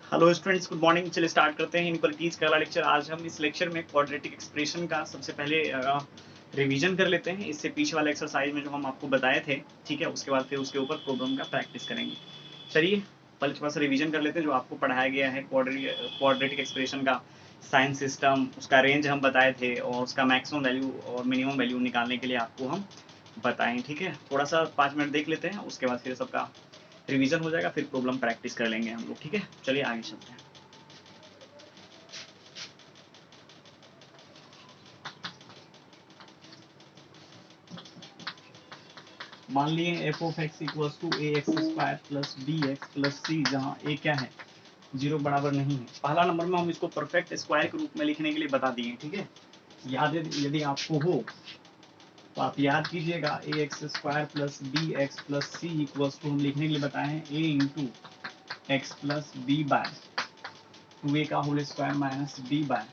Hello students, good morning. चलिए start करते हैं इनक्वालिटीज का अगला लेक्चर। आज हम इस लेक्चर में क्वाड्रेटिक एक्सप्रेशन का सबसे पहले रिवीजन कर लेते हैं। इससे पीछे वाले एक्सरसाइज में जो हम आपको बताए थे, ठीक है, उसके बाद फिर उसके ऊपर प्रॉब्लम का प्रैक्टिस करेंगे। चलिए पहले थोड़ा सा रिवीजन कर लेते हैं जो आपको पढ़ाया गया है। क्वाड्रेटिक एक्सप्रेशन का साइन सिस्टम, उसका रेंज हम बताए थे और उसका मैक्सिमम वैल्यू और मिनिमम वैल्यू निकालने के लिए आपको हम बताएं। ठीक है, थोड़ा सा 5 मिनट देख लेते हैं, उसके बाद फिर सबका रिवीजन हो जाएगा, फिर प्रॉब्लम प्रैक्टिस कर लेंगे हम लोग। ठीक है, चलिए आगे चलते हैं। मान लिए f of x equals to a x square plus b x plus c, जहाँ ए क्या है, 0 बराबर नहीं है। पहला नंबर में हम इसको परफेक्ट स्क्वायर के रूप में लिखने के लिए बता दिए। ठीक है, याद यदि आपको हो तो आप याद कीजिएगा। A x square plus b x plus c equals to हम लिखने के लिए बताए हैं a into x plus b by 2a का whole square minus b by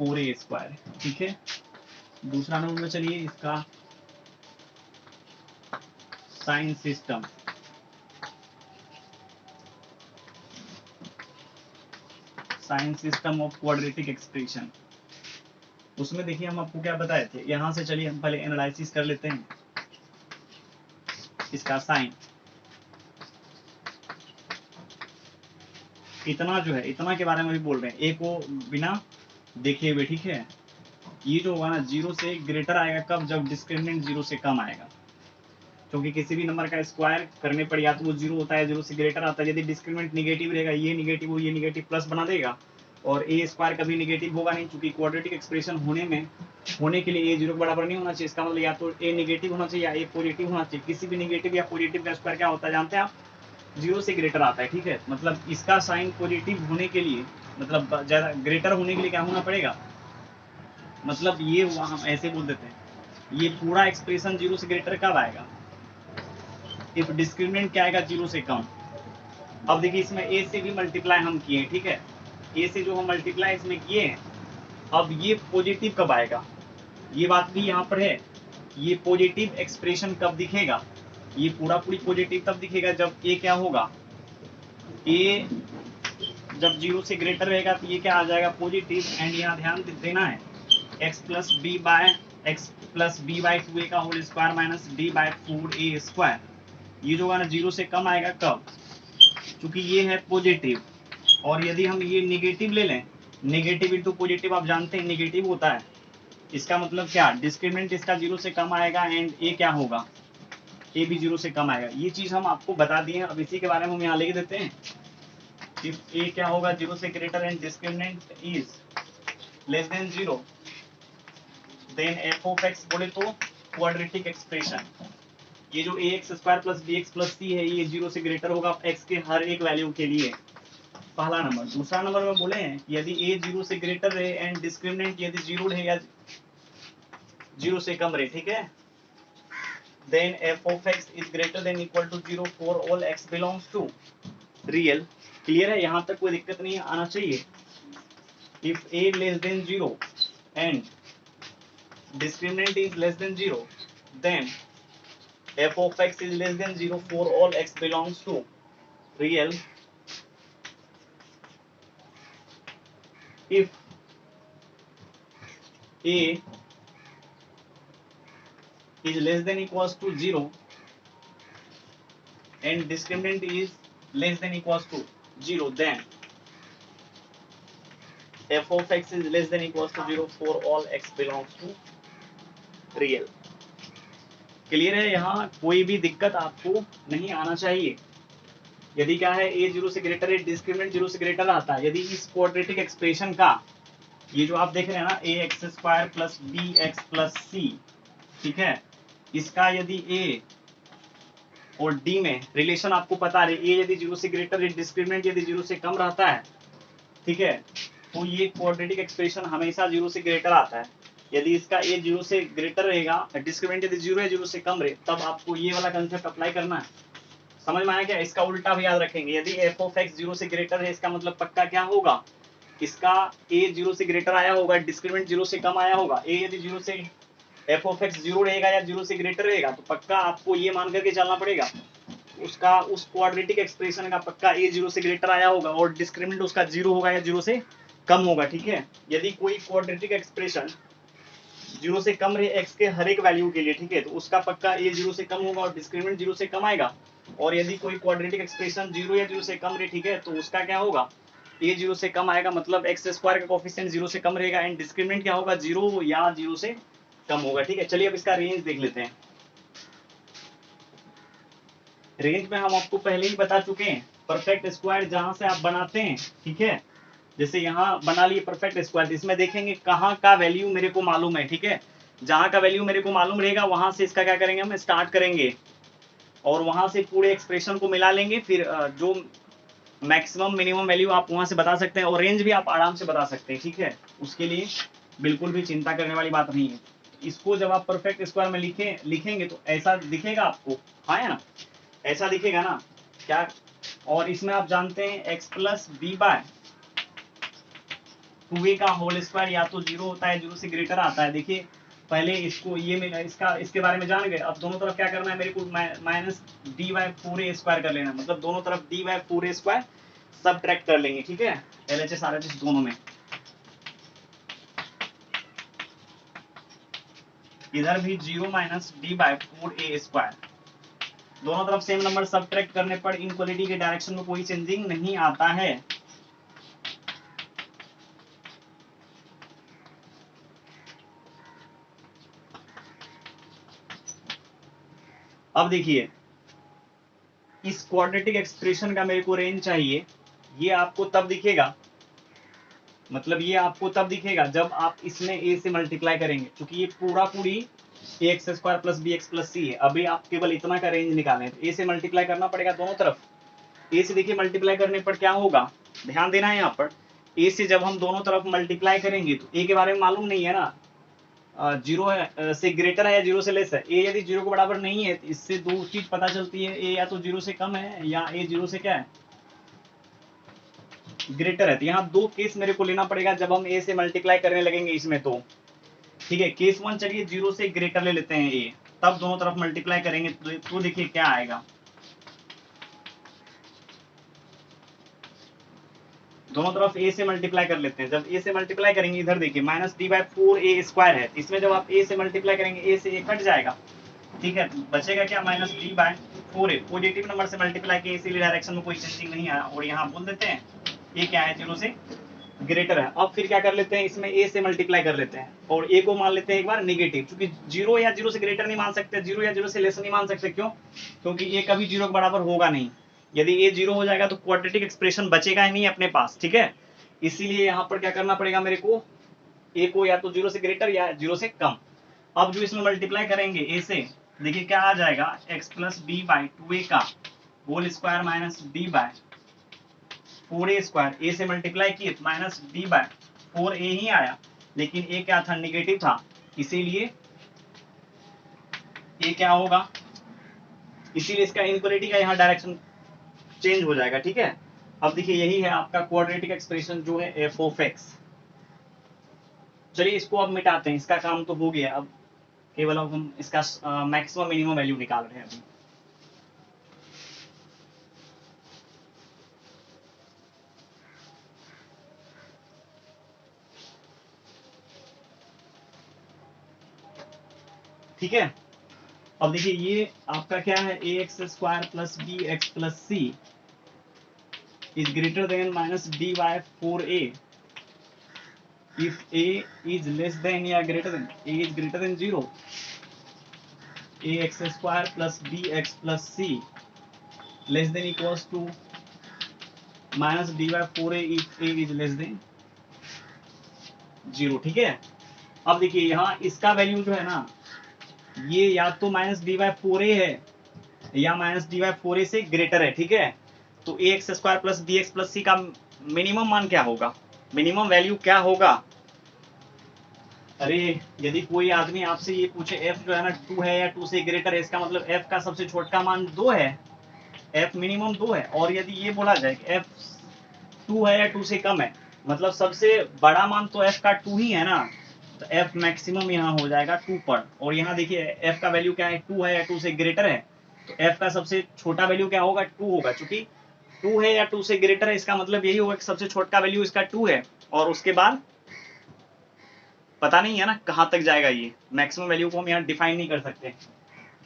4a square. ठीक है, दूसरा नंबर में चलिए इसका sign system, sign system of quadratic expression. उसमें देखिए हम आपको क्या बताए थे। यहां से चलिए हम पहले एनालिसिस कर लेते हैं इसका साइन। इतना जो है, इतना के बारे में भी बोल रहे हैं, ए को बिना देखे हुए। ठीक है, ये जो होगा ना 0 से ग्रेटर आएगा कब, जब डिस्क्रिमिनेंट 0 से कम आएगा। क्योंकि किसी भी नंबर का स्क्वायर करने पर या तो वो 0 होता है, 0 से ग्रेटर आता है। यदि डिस्क्रिमिनेंट निगेटिव रहेगा, ये निगेटिव हो, ये निगेटिव प्लस बना देगा, और ए स्क्वायर कभी निगेटिव होगा नहीं, क्योंकि क्वाड्रेटिक एक्सप्रेशन होने के लिए ए 0 के बराबर नहीं होना चाहिए। इसका मतलब या तो ए निगेटिव होना चाहिए या ए पॉजिटिव होना चाहिए। किसी भी निगेटिव या पॉजिटिव का स्क्वायर क्या होता है जानते हैं आप, 0 से ग्रेटर आता है। ठीक है, मतलब इसका साइन पॉजिटिव होने के लिए, मतलब ज्यादा ग्रेटर होने के लिए क्या होना पड़ेगा, मतलब ये हुआ, हम ऐसे बोल देते हैं, ये पूरा एक्सप्रेशन 0 से ग्रेटर कब आएगा, इफ डिस्क्रिमिनेंट क्या आएगा, 0 से कम। अब देखिए इसमें ए से भी मल्टीप्लाई हम किए हैं। ठीक है, ए से जो हम मल्टीप्लाई इसमें किए हैं, अब ये पॉजिटिव कब आएगा, ये बात भी यहाँ पर है। ये पॉजिटिव एक्सप्रेशन कब दिखेगा, ये पूरा पूरी पॉजिटिव तब दिखेगा जब ए क्या होगा, ए जब 0 से ग्रेटर रहेगा तो ये क्या आ जाएगा, पॉजिटिव। एंड यहाँ ध्यान देना है, x plus b by 2a का whole square minus d by 4a square. ये जो होगा ना 0 से कम आएगा कब, क्योंकि ये है पॉजिटिव। और यदि हम ये निगेटिव ले लें, निगेटिव इंटू पॉजिटिव आप जानते हैं निगेटिव होता है। इसका मतलब क्या, डिस्क्रिमिनेंट इसका 0 से कम आएगा एंड ए क्या होगा, ए भी 0 से कम आएगा। ये चीज हम आपको बता दिए हैं। अब इसी के बारे में हम यहाँ लिख देते हैं। इफ ए क्या होगा, 0 से greater and discriminant is less than 0, then F of x बोले तो क्वाड्रेटिक एक्सप्रेशन, ये जो a x square plus b x plus c है, ये 0 से ग्रेटर होगा एक्स के हर एक वैल्यू के लिए। पहला नंबर। दूसरा नंबर में बोले हैं यदि ए 0 से ग्रेटर रहे एंड डिस्क्रिमिनेंट यदि 0 रहे या 0 से कम रहे, ठीक है, then F of x is greater than equal to 0 for all x belongs to real. Clear है, यहां तक कोई दिक्कत नहीं आना चाहिए। If A less than 0 and discriminant is less than 0, then f of x is less than 0 for all x belongs to real. If a is less than equals to 0 and discriminant is less than equals to 0, then f of x is less than equals to 0 for all x belongs to real. Clear है, यहाँ कोई भी दिक्कत आपको नहीं आना चाहिए। यदि क्या है, a 0 से ग्रेटर है, डिस्क्रिमिनेंट 0 से ग्रेटर आता है, यदि इस क्वाड्रेटिक एक्सप्रेशन का, ये जो आप देख रहे हैं ना, a x square plus b x plus c, ठीक है, इसका यदि ए और डी में रिलेशन आपको पता है, ए यदि 0 से ग्रेटर है, डिस्क्रिमिनेंट यदि 0 से कम रहता है, ठीक है, तो ये क्वाड्रेटिक एक्सप्रेशन हमेशा 0 से ग्रेटर आता है। यदि इसका ए 0 से ग्रेटर रहेगा, डिस्क्रिमिनेंट यदि 0 है, 0 से कम रहे, तब आपको ये वाला कंसेप्ट अप्लाई करना है। समझ में आया क्या? इसका उल्टा भी याद रखेंगे। यदि एफ ऑफ एक्स 0 से ग्रेटर है, इसका मतलब पक्का क्या होगा, इसका ए 0 से ग्रेटर आया होगा, डिस्क्रिमिनेंट 0 से कम आया होगा। ए यदि 0 से एफ ऑफ एक्स 0 रहेगा या 0 से ग्रेटर रहेगा, तो पक्का आपको ये मान करके चलना पड़ेगा उसका उस क्वाड्रेटिक एक्सप्रेशन का पक्का ए 0 से ग्रेटर आया होगा और डिस्क्रिमिनेंट उसका 0 होगा या 0 से कम होगा। ठीक है, यदि कोई क्वाड्रेटिक एक्सप्रेशन 0 से कम रहे x के हर एक वैल्यू के लिए, ठीक है, तो उसका पक्का a 0 से कम होगा और डिस्क्रिमिनेंट 0 से कम आएगा। और यदि कोई क्वाड्रेटिक एक्सप्रेशन 0 या 0 से कम रहे, ठीक है, तो उसका क्या होगा, a 0 से कम आएगा, मतलब x स्क्वायर का कोफिशिएंट 0 से कम रहेगा एंड डिस्क्रिमिनेंट क्या होगा, 0 या 0 से कम होगा। ठीक है, चलिए अब इसका रेंज देख लेते हैं। रेंज में हम आपको पहले ही बता चुके हैं, परफेक्ट स्क्वायर जहां से आप बनाते हैं, ठीक है, जैसे यहाँ बना लिए परफेक्ट स्क्वायर, इसमें देखेंगे कहाँ का वैल्यू मेरे को मालूम है। ठीक है, जहां का वैल्यू मेरे को मालूम रहेगा वहां से इसका क्या करेंगे, हम स्टार्ट करेंगे और वहां से पूरे एक्सप्रेशन को मिला लेंगे, फिर जो मैक्सिमम मिनिमम वैल्यू आप वहां से बता सकते हैं और रेंज भी आप आराम से बता सकते हैं। ठीक है, उसके लिए बिल्कुल भी चिंता करने वाली बात नहीं है। इसको जब आप परफेक्ट स्क्वायर में लिखेंगे तो ऐसा दिखेगा आपको, हाँ है ना, ऐसा दिखेगा ना क्या। और इसमें आप जानते हैं x plus b by 2a का होल स्क्वायर या तो 0 होता है, 0 से ग्रेटर आता है। देखिए पहले इसको ये मिला, इसके बारे में जान गए। अब दोनों तरफ क्या करना है मेरे को, minus D by 4a square कर लेना, मतलब दोनों तरफ d by 4a square subtract कर लेंगे। ठीक है, LHS RHS दोनों में, इधर भी 0 minus D by 4a square, दोनों तरफ सेम नंबर सबट्रैक्ट करने पर इनइक्वालिटी के डायरेक्शन में कोई चेंजिंग नहीं आता है। अब देखिए इस क्वाड्रेटिक एक्सप्रेशन का मेरे को रेंज चाहिए, ये आपको तब दिखेगा, मतलब ये आपको तब दिखेगा जब आप इसमें a से मल्टीप्लाई करेंगे, क्योंकि ये पूरा पूरी ax square plus bx plus c है। अभी आप केवल इतना का रेंज निकालें तो a से मल्टीप्लाई करना पड़ेगा दोनों तरफ। a से देखिए मल्टीप्लाई करने पर क्या होगा, ध्यान देना है यहाँ पर, a से जब हम दोनों तरफ मल्टीप्लाई करेंगे तो a के बारे में मालूम नहीं है ना, 0 से ग्रेटर है या 0 से लेस है। a यदि 0 के बराबर नहीं है तो इससे दो चीज पता चलती है, a या तो 0 से कम है या a 0 से क्या है, ग्रेटर है। तो यहाँ दो केस मेरे को लेना पड़ेगा जब हम a से मल्टीप्लाई करने लगेंगे इसमें तो। ठीक है, केस 1 चलिए 0 से ग्रेटर ले लेते हैं a, तब दोनों तरफ मल्टीप्लाई करेंगे तो देखिए क्या आएगा, दोनों तरफ a से मल्टीप्लाई कर लेते हैं। जब a से मल्टीप्लाई करेंगे इधर देखिए minus D by 4a square है, इसमें जब आप a से मल्टीप्लाई करेंगे a से a कट जाएगा। ठीक है, बचेगा क्या, minus D by 4a, positive number से मल्टीप्लाई किए इसीलिए डायरेक्शन में कोई चेंजिंग नहीं आया और यहाँ बोल देते हैं ये क्या है, 0 से ग्रेटर है। अब फिर क्या कर लेते हैं, इसमें a से मल्टीप्लाई कर लेते हैं और a को मान लेते हैं एक बार नेगेटिव, क्योंकि 0 या 0 से ग्रेटर नहीं मान सकते, 0 या 0 से लेस नहीं मान सकते। क्यों, क्योंकि a कभी 0 के बराबर होगा नहीं। यदि a 0 हो जाएगा तो क्वाड्रेटिक एक्सप्रेशन बचेगा ही नहीं अपने पास। ठीक है, इसीलिए यहाँ पर क्या करना पड़ेगा मेरे को, a को या तो 0 से ग्रेटर या 0 से कम। अब जो इसमें मल्टीप्लाई करेंगे a से, देखिए क्या आ जाएगा, x plus B by 2a का whole square minus D by 4a square, a से मल्टीप्लाई किए तो माइनस डी बाय 4a ही आया, लेकिन a क्या था, निगेटिव था, इसीलिए a क्या होगा, इसीलिए इसका इनइक्वालिटी का यहाँ डायरेक्शन चेंज हो जाएगा। ठीक है, अब देखिए यही है आपका क्वाड्रेटिक एक्सप्रेशन जो है f ऑफ x। चलिए इसको अब मिटाते हैं, इसका काम तो हो गया, अब केवल अब हम इसका मैक्सिमम मिनिमम वैल्यू निकाल रहे हैं अभी। ठीक है, अब देखिए ये आपका क्या है, ax square plus bx plus c is greater than minus D by 4a if a is less than या greater than, a is greater than 0, ax square plus bx plus c less than equals to minus d by 4a if a is less than 0। ठीक है, अब देखिए यहाँ इसका value जो है ना, ये या तो माइनस डी बाय 4a है या माइनस डी बाय 4a से ग्रेटर है। ठीक है, तो ax square plus bx plus c का मिनिमम मान क्या होगा, मिनिमम वैल्यू क्या होगा। अरे यदि कोई आदमी आपसे ये पूछे f जो है ना 2 है या 2 से ग्रेटर है, इसका मतलब f का सबसे छोटा मान 2 है, f मिनिमम 2 है। और यदि ये बोला जाए कि f 2 है या 2 से कम है, मतलब सबसे बड़ा मान तो f का 2 ही है ना, तो f मैक्सिमम यहाँ हो जाएगा 2 पर। और यहाँ देखिए f का वैल्यू क्या है, 2 है या 2 से ग्रेटर है, तो f का सबसे छोटा वैल्यू क्या होगा, 2 होगा। चूंकि 2 है या 2 से ग्रेटर है, इसका मतलब यही होगा कि सबसे छोटा वैल्यू इसका 2 है, और उसके बाद पता नहीं है ना कहां तक जाएगा। ये मैक्सिमम वैल्यू को हम यहाँ डिफाइन नहीं कर सकते,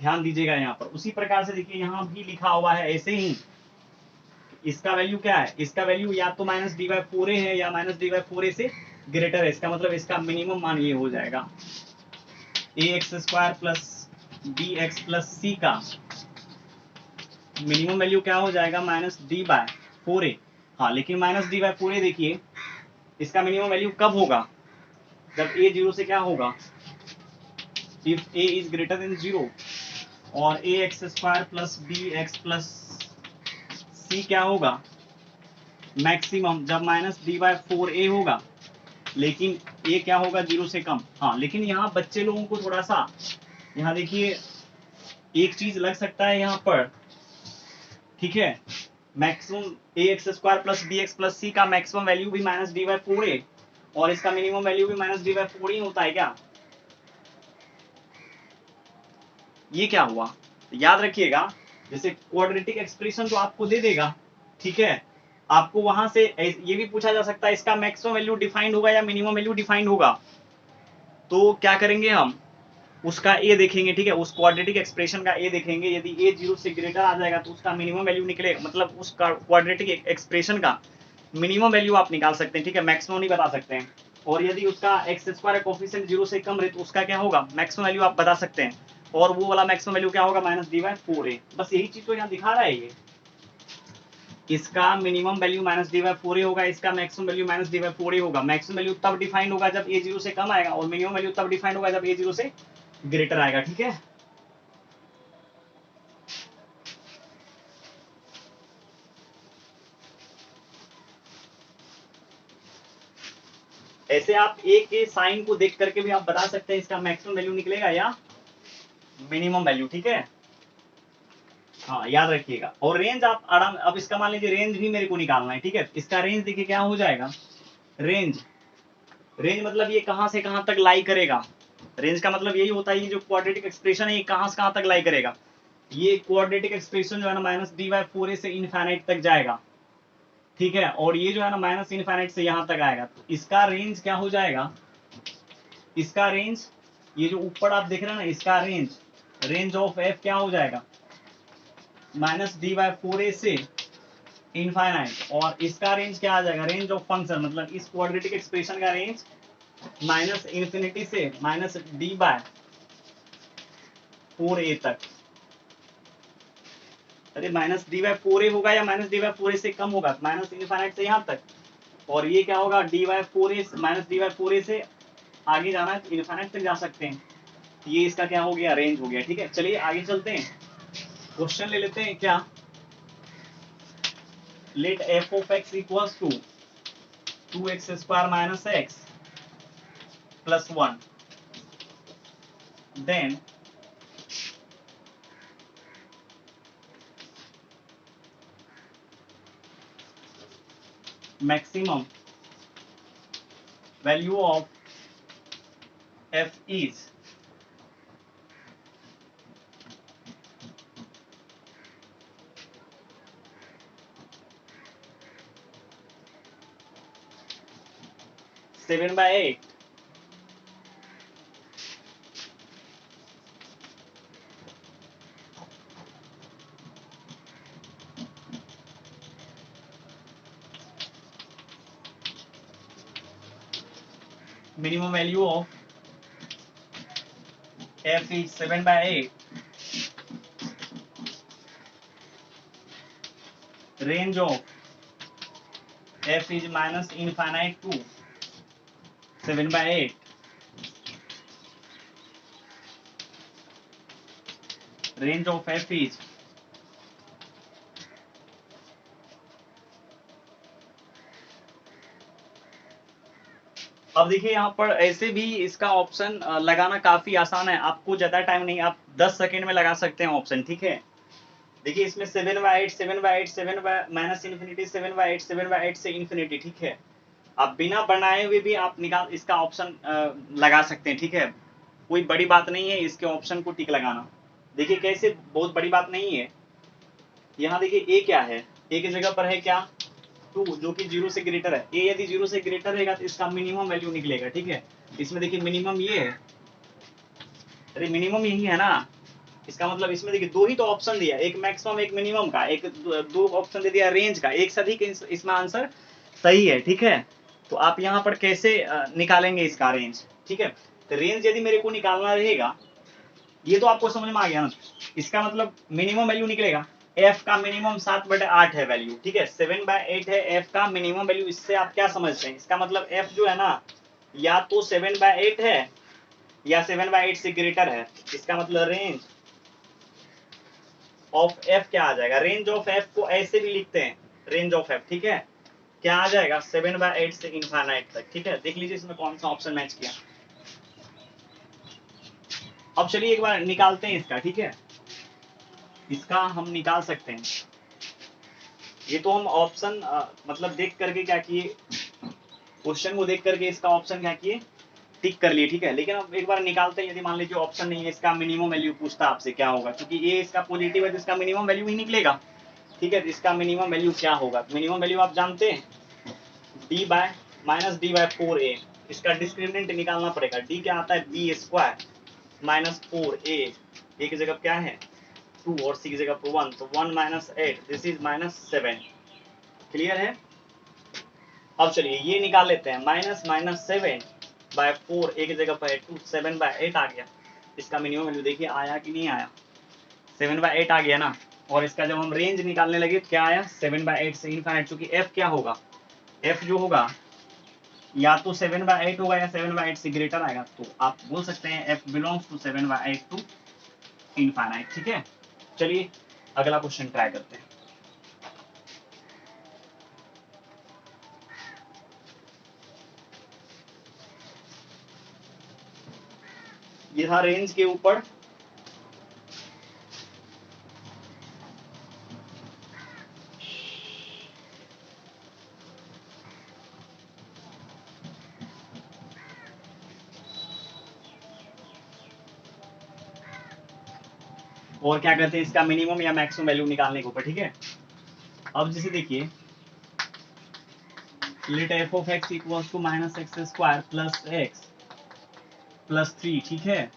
ध्यान दीजिएगा यहाँ पर। उसी प्रकार से देखिए यहाँ भी लिखा हुआ है ऐसे ही, इसका वैल्यू क्या है, इसका वैल्यू या तो -d/4a है या -d/4a से ग्रेटर है। इसका मतलब इसका मिनिमम मान ये हो जाएगा ax² plus bx plus c का मिनिमम वैल्यू क्या हो जाएगा, -d/4a। हाँ, लेकिन -d/4a देखिए इसका मिनिमम वैल्यू कब होगा, जब a 0 से क्या होगा, if a is greater than 0, और ax² plus bx plus c क्या होगा, मैक्सिमम जब -d/4a होगा, लेकिन a क्या होगा, 0 से कम। हाँ, लेकिन यहाँ बच्चे लोगों को थोड़ा सा यहाँ देखिए एक चीज लग सकता है यहाँ पर, ठीक है। Maximum ax² plus bx plus c का मैक्सिमम वैल्यू भी -d/4a, और इसका मिनिमम वैल्यू भी -d/4 ही होता है क्या, ये क्या हुआ। याद रखिएगा, जैसे क्वाड्रेटिक एक्सप्रेशन तो आपको दे देगा, ठीक है, आपको वहां से ये भी पूछा जा सकता है इसका मैक्सिमम वैल्यू डिफाइंड होगा या मिनिमम वैल्यू डिफाइंड होगा। तो क्या करेंगे हम, उसका ए देखेंगे, ठीक है, उस क्वाड्रेटिक एक्सप्रेशन का ए देखेंगे। यदि ए 0 से ग्रेटर आ जाएगा तो उसका मिनिमम वैल्यू निकलेगा, मतलब उस क्वाड्रेटिक एक्सप्रेशन का मिनिमम वैल्यू आप निकाल सकते हैं, ठीक है, मैक्सिमम नहीं बता सकते हैं। और यदि उसका x² कोफिशिएंट 0 से कम रहे तो उसका क्या होगा, मैक्सिमम वैल्यू आप बता सकते हैं, और वो वाला मैक्सिमम वैल्यू क्या होगा, -d/4a। बस यही चीज तो यहाँ दिखा रहा है ये, इसका मिनिमम वैल्यू -d/4a होगा, इसका मैक्सिमम वैल्यू -d/4a होगा। मैक्सिमम वैल्यू तब डिफाइंड होगा जब a 0 से कम आएगा, और मिनिमम वैल्यू तब डिफाइंड होगा जब a 0 से ग्रेटर आएगा, ठीक है। ऐसे आप a के साइन को देख करके भी आप बता सकते हैं इसका मैक्सिमम वैल्यू निकलेगा या मिनिमम वैल्यू, ठीक है। हाँ, याद रखिएगा। और रेंज आप आराम, अब इसका मान लीजिए रेंज भी मेरे को निकालना है, ठीक है। इसका रेंज देखिए क्या हो जाएगा, रेंज मतलब ये कहां से कहां तक लाई करेगा। रेंज का मतलब यही होता है, ये जो क्वाड्रेटिक एक्सप्रेशन है ये कहां से कहां तक लाई करेगा। ये क्वाड्रेटिक एक्सप्रेशन जो है ना -d/4a से इनफाइनाइट तक जाएगा, ठीक है, और ये जो है ना -इनफाइनाइट से यहां तक आएगा। तो इसका रेंज क्या हो जाएगा, इसका रेंज, ये जो ऊपर आप देख रहे हैं ना, इसका रेंज ऑफ f क्या हो जाएगा, -d/4a से इनफाइनाइट। और इसका रेंज क्या आ जाएगा, रेंज ऑफ फंक्शन, मतलब इस क्वाड्रेटिक एक्सप्रेशन का रेंज -इन्फिनिटी से -d/4a तक। अरे -d/4a होगा या -d/4a से कम होगा, -इनफाइनाइट से यहाँ तक। और ये क्या होगा, -d/4a से आगे जाना है तो इनफाइनाइट तक जा सकते हैं। ये इसका क्या हो गया, रेंज हो गया, ठीक है। चलिए आगे चलते हैं, क्वेश्चन ले लेते हैं क्या। Let f of x equals to 2x² - x plus 1, then maximum value of f is seven by eight. Minimum value of f is 7/8. Range of f is -infinite to 7/8. Range of f is अब देखिए यहाँ पर ऐसे भी इसका option लगाना काफी आसान है, आपको ज्यादा टाइम नहीं, आप 10 सेकेंड में लगा सकते हैं ऑप्शन, ठीक है। देखिए इसमें 7/8 7/8 7 -इन्फिनिटी 7/8 7/8 से इन्फिनिटी, ठीक है। आप बिना बनाए हुए भी आप निकाल इसका ऑप्शन लगा सकते हैं, ठीक है। कोई बड़ी बात नहीं है इसके ऑप्शन को टिक लगाना। देखिए कैसे, बहुत बड़ी बात नहीं है। यहाँ देखिए ए क्या है, ए की जगह पर है क्या 2, जो कि 0 से ग्रेटर है। ए यदि 0 से ग्रेटर रहेगा तो इसका मिनिमम वैल्यू निकलेगा, ठीक है। इसमें देखिए मिनिमम ये है, अरे मिनिमम यही है ना, इसका मतलब इसमें देखिए दो ही तो ऑप्शन दिया, एक मैक्सिमम एक मिनिमम का, एक दो ऑप्शन दे दिया रेंज का, एक सभी इसमें आंसर सही है, ठीक है। तो आप यहाँ पर कैसे निकालेंगे इसका रेंज, ठीक है। तो रेंज यदि मेरे को निकालना रहेगा, ये तो आपको समझ में आ गया ना, इसका मतलब मिनिमम वैल्यू निकलेगा, एफ का मिनिमम 7/8 है वैल्यू, ठीक है। 7/8 है एफ का मिनिमम वैल्यू। इससे आप क्या समझते हैं, इसका मतलब एफ जो है ना या तो 7/8 है या 7/8 से ग्रेटर है। इसका मतलब रेंज ऑफ एफ क्या आ जाएगा, रेंज ऑफ एफ को ऐसे भी लिखते हैं, रेंज ऑफ एफ, ठीक है, क्या आ जाएगा 7/8 से इनफाइनाइट तक, ठीक है। देख लीजिए इसमें कौन सा ऑप्शन मैच किया। अब चलिए एक बार निकालते हैं इसका, ठीक है, इसका हम निकाल सकते हैं। ये तो हम ऑप्शन मतलब देख करके क्या किए, क्वेश्चन को देख करके इसका ऑप्शन क्या किए, टिक कर लिए, ठीक है। लेकिन अब एक बार निकालते हैं, यदि मान लीजिए ऑप्शन नहीं है, इसका मिनिमम वैल्यू पूछता आपसे क्या होगा, क्योंकि ये इसका पॉजिटिव है तो इसका मिनिमम वैल्यू ही निकलेगा, ठीक है। तो इसका मिनिमम वैल्यू क्या होगा, मिनिमम वैल्यू आप जानते हैं -d/4a, इसका डिस्क्रिमिनेंट निकालना पड़ेगा। d क्या आता है b² -4a, a की जगह क्या है 2 और c की जगह पर 1, तो 1 - 8, दिस इज -7। क्लियर है। अब चलिए ये निकाल लेते हैं, -7/4, a की जगह पर 2, 7/8 आ गया। इसका मिनिमम वैल्यू देखिए आया कि नहीं आया, 7/8 आ गया ना। और इसका जब हम रेंज निकालने लगे क्या आया 7/8 से इनफाइनाइट, चूंकि f क्या होगा, f जो होगा या तो 7/8 होगा या 7/8 से ग्रेटर आएगा, तो आप बोल सकते हैं f belongs to 7/8 to infinite, ठीक है। चलिए अगला क्वेश्चन ट्राई करते हैं। ये था रेंज के ऊपर, और क्या कहते हैं इसका मिनिमम या मैक्सिमम वैल्यू निकालने के ऊपर, ठीक है। अब जैसे देखिए let f of x equals to -x² plus x plus 3, ठीक है।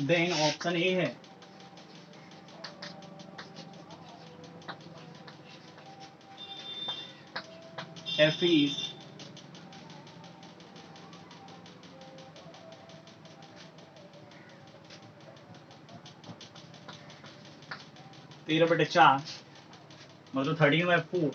देन ऑप्शन ए है f is तेरह बटे चार, मतलब 13/4,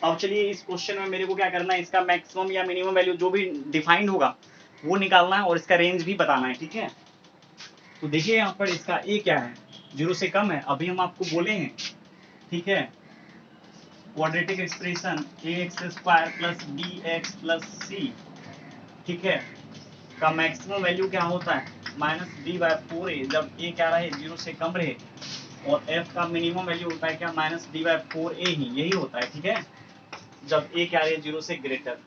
अब चलिए इस क्वेश्चन में मेरे को क्या करना है, इसका मैक्सिमम या मिनिमम वैल्यू जो भी डिफाइंड होगा वो निकालना है और इसका रेंज भी बताना है, ठीक है। तो देखिए यहाँ पर इसका ए क्या है, 0 से कम है, अभी हम आपको बोले हैं, ठीक है। Quadratic expression ax² plus bx plus c, ठीक है, का मैक्सिमम वैल्यू क्या होता है -d/4a, जब a क्या रहे 0 से कम रहे, और f का मिनिमम वैल्यू होता है क्या -d/4a ही, यही होता है, ठीक है, जब a क्या रहे 0 से ग्रेटर।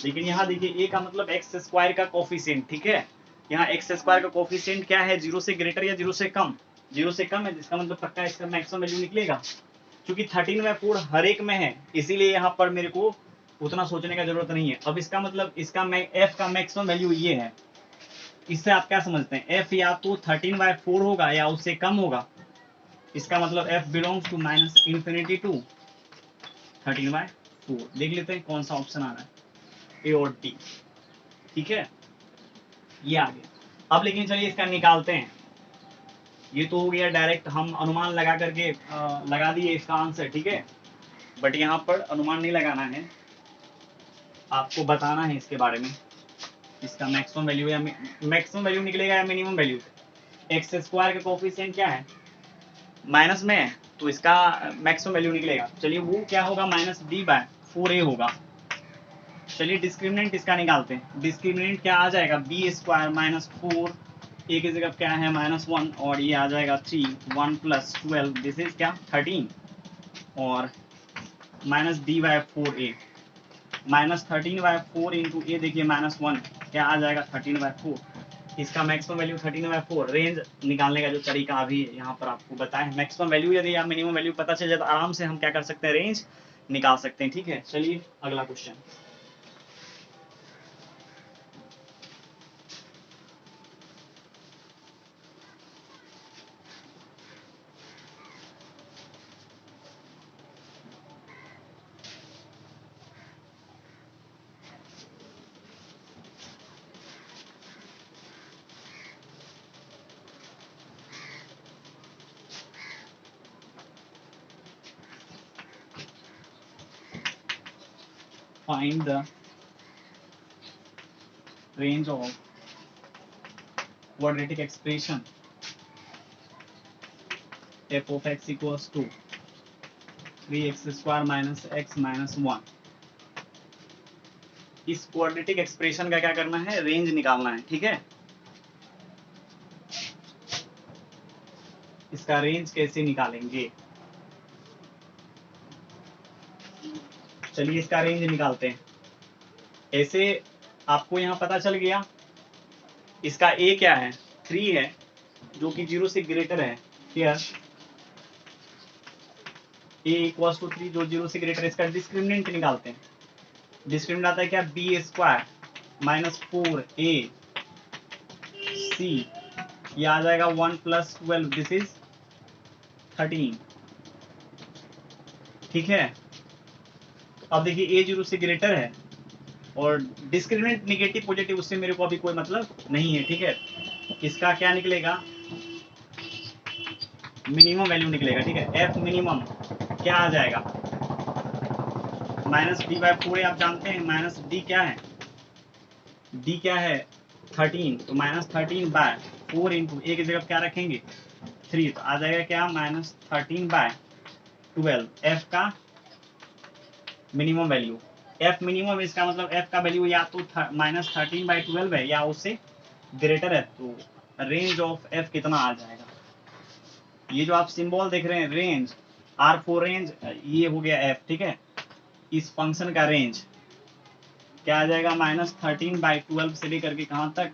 लेकिन यहाँ देखिए a का मतलब x² का कोफिशिएंट, ठीक है। यहाँ x² का कोफिशिएंट क्या है 0 से ग्रेटर या 0 से कम, 0 से कम है, जिसका मतलब पक्का इसका मैक्सिमम वैल्यू निकलेगा। क्योंकि 13/4 हर एक में है, इसीलिए यहाँ पर मेरे को उतना सोचने का जरूरत नहीं है। अब इसका मतलब इसका f का मैक्सिमम वैल्यू ये है, इससे आप क्या समझते हैं, f या तो 13/4 होगा या उससे कम होगा। इसका मतलब f बिलोंग्स टू -∞ टू 13/4। देख लेते हैं कौन सा ऑप्शन आ रहा है, ए और डी, ठीक है, ये आ गया। अब लेकिन चलिए इसका निकालते हैं। ये तो हो गया डायरेक्ट, हम अनुमान लगा करके लगा दिए इसका आंसर, ठीक है। बट यहाँ पर अनुमान नहीं लगाना है, आपको बताना है इसके बारे में, इसका मैक्सिमम वैल्यू या मैक्सिमम वैल्यू निकलेगा या मिनिमम वैल्यू। एक्स स्क्वायर का कोफिशिएंट क्या है, माइनस में है, तो इसका मैक्सिमम वैल्यू निकलेगा। चलिए वो क्या होगा, माइनस डी बाय 4a होगा। चलिए डिस्क्रिमिनेंट इसका निकालते हैं। डिस्क्रिमिनेंट क्या आ जाएगा, बी स्क्वायर माइनस 4, ए की जगह क्या है -1, और ये आ जाएगा 3, 1 + 12 दिस इज क्या 13, और minus D by 4a, -13/4 into a, देखिए -1 क्या आ जाएगा 13/4। इसका मैक्सिमम वैल्यू 13/4। रेंज निकालने का जो तरीका अभी यहाँ पर आपको बताएं, मैक्सिमम वैल्यू यदि या मिनिमम वैल्यू पता चल जाए तो आराम से हम क्या कर सकते हैं, रेंज निकाल सकते हैं। ठीक है, चलिए अगला question. Find the range of quadratic expression f of x equals to 3x² minus x minus 1। इस क्वाड्रेटिक एक्सप्रेशन का क्या करना है, रेंज निकालना है। ठीक है, इसका रेंज कैसे निकालेंगे, चलिए इसका रेंज निकालते हैं। ऐसे आपको यहाँ पता चल गया, इसका a क्या है, 3 है, जो कि 0 से ग्रेटर है। हियर a इक्वल्स टू 3 जो 0 से ग्रेटर है। इसका डिस्क्रिमिनेंट निकालते हैं। डिस्क्रिमिनेंट आता है क्या, b² -4ac, ये आ जाएगा 1 + 12 दिस इज 13। ठीक है, अब देखिए a 0 से ग्रेटर है और डिस्क्रिमिनेंट निगेटिव पॉजिटिव उससे मेरे को अभी कोई मतलब नहीं है। ठीक है, इसका क्या निकलेगा, मिनिमम वैल्यू निकलेगा। ठीक है, एफ मिनिमम क्या आ जाएगा, -d/4 आप जानते हैं, माइनस डी क्या है, डी क्या है 13, तो -13/4 इंटू ए की जगह क्या रखेंगे 3, तो आ जाएगा क्या -13/12 एफ का मिनिमम वैल्यू। एफ मिनिमम इसका मतलब एफ का वैल्यू या तो -13/12 है या उससे ग्रेटर है, तो रेंज ऑफ एफ कितना आ जाएगा। ये जो आप सिंबल देख रहे हैं रेंज, R4 रेंज, ये हो गया एफ। ठीक है, इस फंक्शन का रेंज क्या आ जाएगा, -13/12 से लेकर के कहां तक,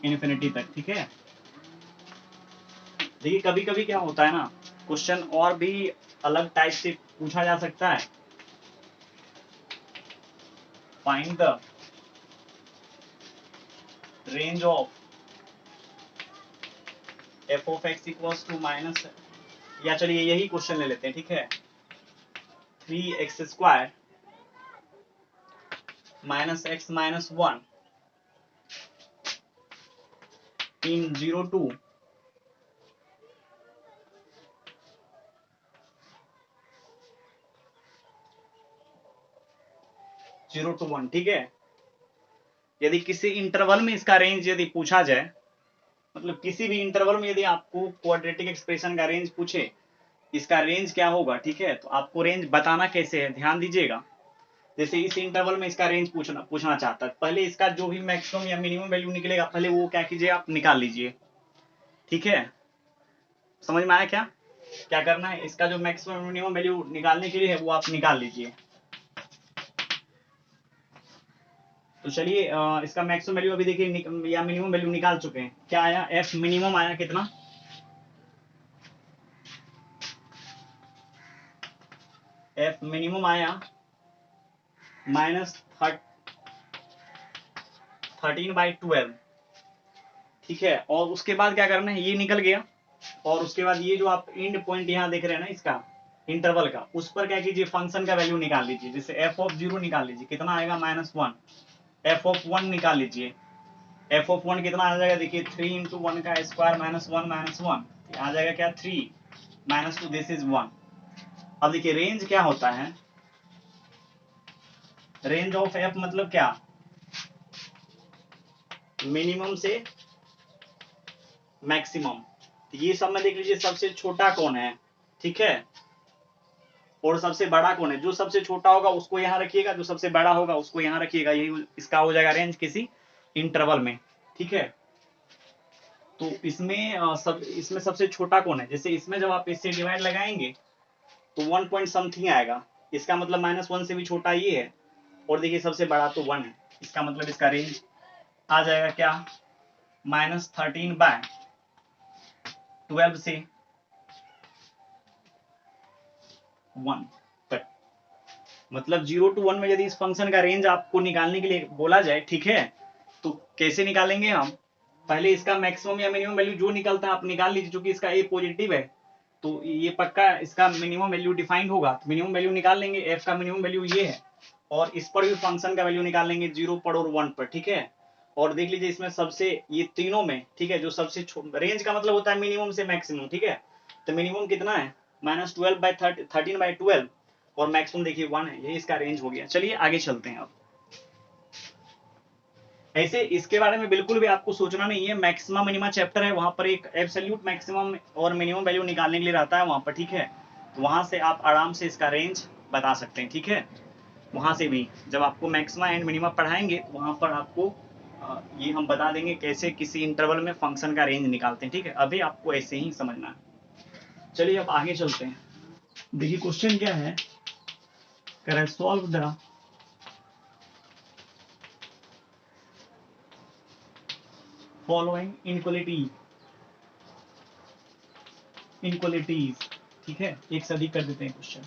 इन्फिनिटी तक। ठीक है, देखिए कभी कभी क्या होता है ना, क्वेश्चन और भी अलग टाइप से पूछा जा सकता है। Find the range of f of x equals to minus, या चलिए यही क्वेश्चन ले लेते हैं। ठीक है, 3x² minus x minus 1 in 0 to 1। ठीक है, यदि किसी इंटरवल में इसका रेंज यदि पूछा जाए, मतलब किसी भी इंटरवल में यदि आपको क्वाड्रेटिक एक्सप्रेशन का रेंज पूछे, इसका रेंज क्या होगा। ठीक है, तो आपको रेंज बताना कैसे है, ध्यान दीजिएगा। जैसे इस इंटरवल में इसका रेंज पूछना चाहता है, पहले इसका जो भी मैक्सिमम या मिनिमम वैल्यू निकलेगा, पहले वो क्या कीजिए, आप निकाल लीजिए। ठीक है, समझ में आया क्या क्या करना है, इसका जो मैक्सिमम मिनिमम वैल्यू निकालने के लिए है वो आप निकाल लीजिए। तो चलिए इसका मैक्सिमम वैल्यू अभी देखिए या मिनिमम वैल्यू निकाल चुके हैं। क्या आया, एफ मिनिमम आया कितना, एफ मिनिमम आया -13/12। ठीक है, और उसके बाद क्या करना है, ये निकल गया, और उसके बाद ये जो आप एंड पॉइंट यहाँ देख रहे हैं ना इसका इंटरवल का, उस पर क्या कीजिए, फंक्शन का वैल्यू निकाल लीजिए। जैसे f(0) निकाल लीजिए, कितना आएगा -1, f(1) निकाल लीजिए, f(1) कितना आ जाएगा, देखिए 3 × 1 का स्क्वायर -1 आ जाएगा क्या 3 -2 दिस इज 1। अब देखिए रेंज क्या होता है, रेंज ऑफ एफ मतलब क्या, मिनिमम से मैक्सिमम। ये सब में देख लीजिए सबसे छोटा कौन है, ठीक है, और सबसे बड़ा कौन है। जो सबसे छोटा होगा उसको यहाँ रखिएगा, जो सबसे बड़ा होगा उसको यहाँ रखिएगा, यही इसका हो जाएगा रेंज किसी इंटरवल में, ठीक है। तो इसमें इसमें सबसे छोटा कौन है, जैसे इसमें जब आप इससे डिवाइड लगाएंगे तो 1 पॉइंट समथिंग आएगा, इसका मतलब -1 से भी छोटा ये है, और देखिए सबसे बड़ा तो 1 है, इसका मतलब इसका रेंज आ जाएगा क्या, -13/12 से 1 तक। मतलब 0 to 1 में यदि इस फंक्शन का रेंज आपको निकालने के लिए बोला जाए, ठीक है, तो कैसे निकालेंगे हम, पहले इसका मैक्सिमम या मिनिमम वैल्यू जो निकलता है आप निकाल लीजिए, क्योंकि इसका ए पॉजिटिव है तो ये पक्का इसका मिनिमम वैल्यू डिफाइंड होगा, तो मिनिमम वैल्यू निकाल लेंगे, एफ का मिनिमम वैल्यू ये है, और इस पर भी फंक्शन का वैल्यू निकाल लेंगे 0 पर और 1 पर, ठीक है। और देख लीजिए इसमें सबसे ये तीनों में, ठीक है, जो सबसे रेंज का मतलब होता है मिनिमम से मैक्सिमम, ठीक है, तो मिनिमम कितना है -13/12 और मैक्सिमम देखिए 1 है, यही इसका रेंज हो गया। चलिए आगे चलते हैं अब। ऐसे इसके बारे में बिल्कुल भी आपको सोचना नहीं है, मैक्सिमम मिनिमम चैप्टर है, वहां पर एक एब्सोल्यूट मैक्सिमम और मिनिमम वैल्यू निकालने के लिए रहता है वहां पर, ठीक है, तो वहां से आप आराम से इसका रेंज बता सकते हैं, ठीक है। वहां से भी जब आपको मैक्सिमम एंड मिनिमम पढ़ाएंगे तो वहां पर आपको ये हम बता देंगे कैसे किसी इंटरवल में फंक्शन का रेंज निकालते हैं, ठीक है, अभी आपको ऐसे ही समझना है। चलिए अब आगे चलते हैं। देखिए क्वेश्चन क्या है, कह रहा है सॉल्व द फॉलोइंग इनक्वलिटीज, ठीक है, एक से अधिक कर देते हैं क्वेश्चन।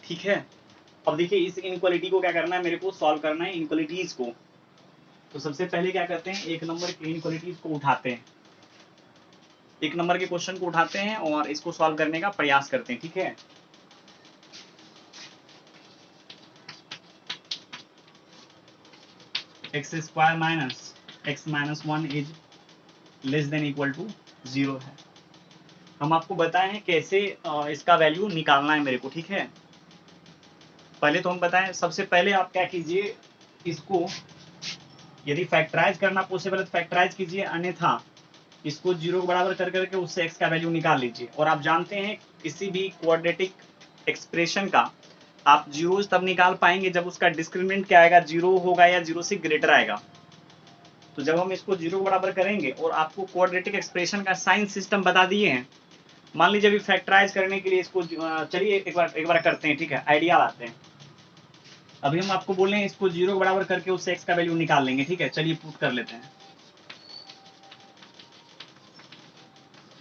ठीक है, अब देखिए इस इनक्वालिटी को क्या करना है, मेरे को सॉल्व करना है इनक्वालिटीज को। तो सबसे पहले क्या करते हैं, एक नंबर के इनक्वालिटीज को उठाते हैं, एक नंबर के क्वेश्चन को उठाते हैं और इसको सॉल्व करने का प्रयास करते हैं, ठीक है। x² - x-1 is less than equal to 0 है। हम आपको बताए हैं कैसे इसका वैल्यू निकालना है मेरे को, ठीक है। पहले तो हम बताएं, सबसे पहले आप क्या कीजिए, इसको यदि फैक्टराइज करना पॉसिबल है तो फैक्टराइज कीजिए, अन्यथा इसको 0 के बराबर कर करके उससे x का वैल्यू निकाल लीजिए। और आप जानते हैं किसी भी क्वाड्रेटिक एक्सप्रेशन का आप जीरोज तब निकाल पाएंगे जब उसका डिस्क्रिमिनेंट क्या आएगा, 0 होगा या 0 से ग्रेटर आएगा। तो जब हम इसको 0 के बराबर करेंगे और आपको क्वाड्रेटिक एक्सप्रेशन का साइन सिस्टम बता दिए हैं, मान लीजिए अभी फैक्टराइज करने के लिए इसको चलिए एक बार करते हैं, ठीक है, आइडिया लाते हैं। अभी हम आपको बोल रहे हैं इसको 0 के बराबर करके उससे x का वैल्यू निकाल लेंगे, ठीक है, चलिए पुट कर लेते हैं।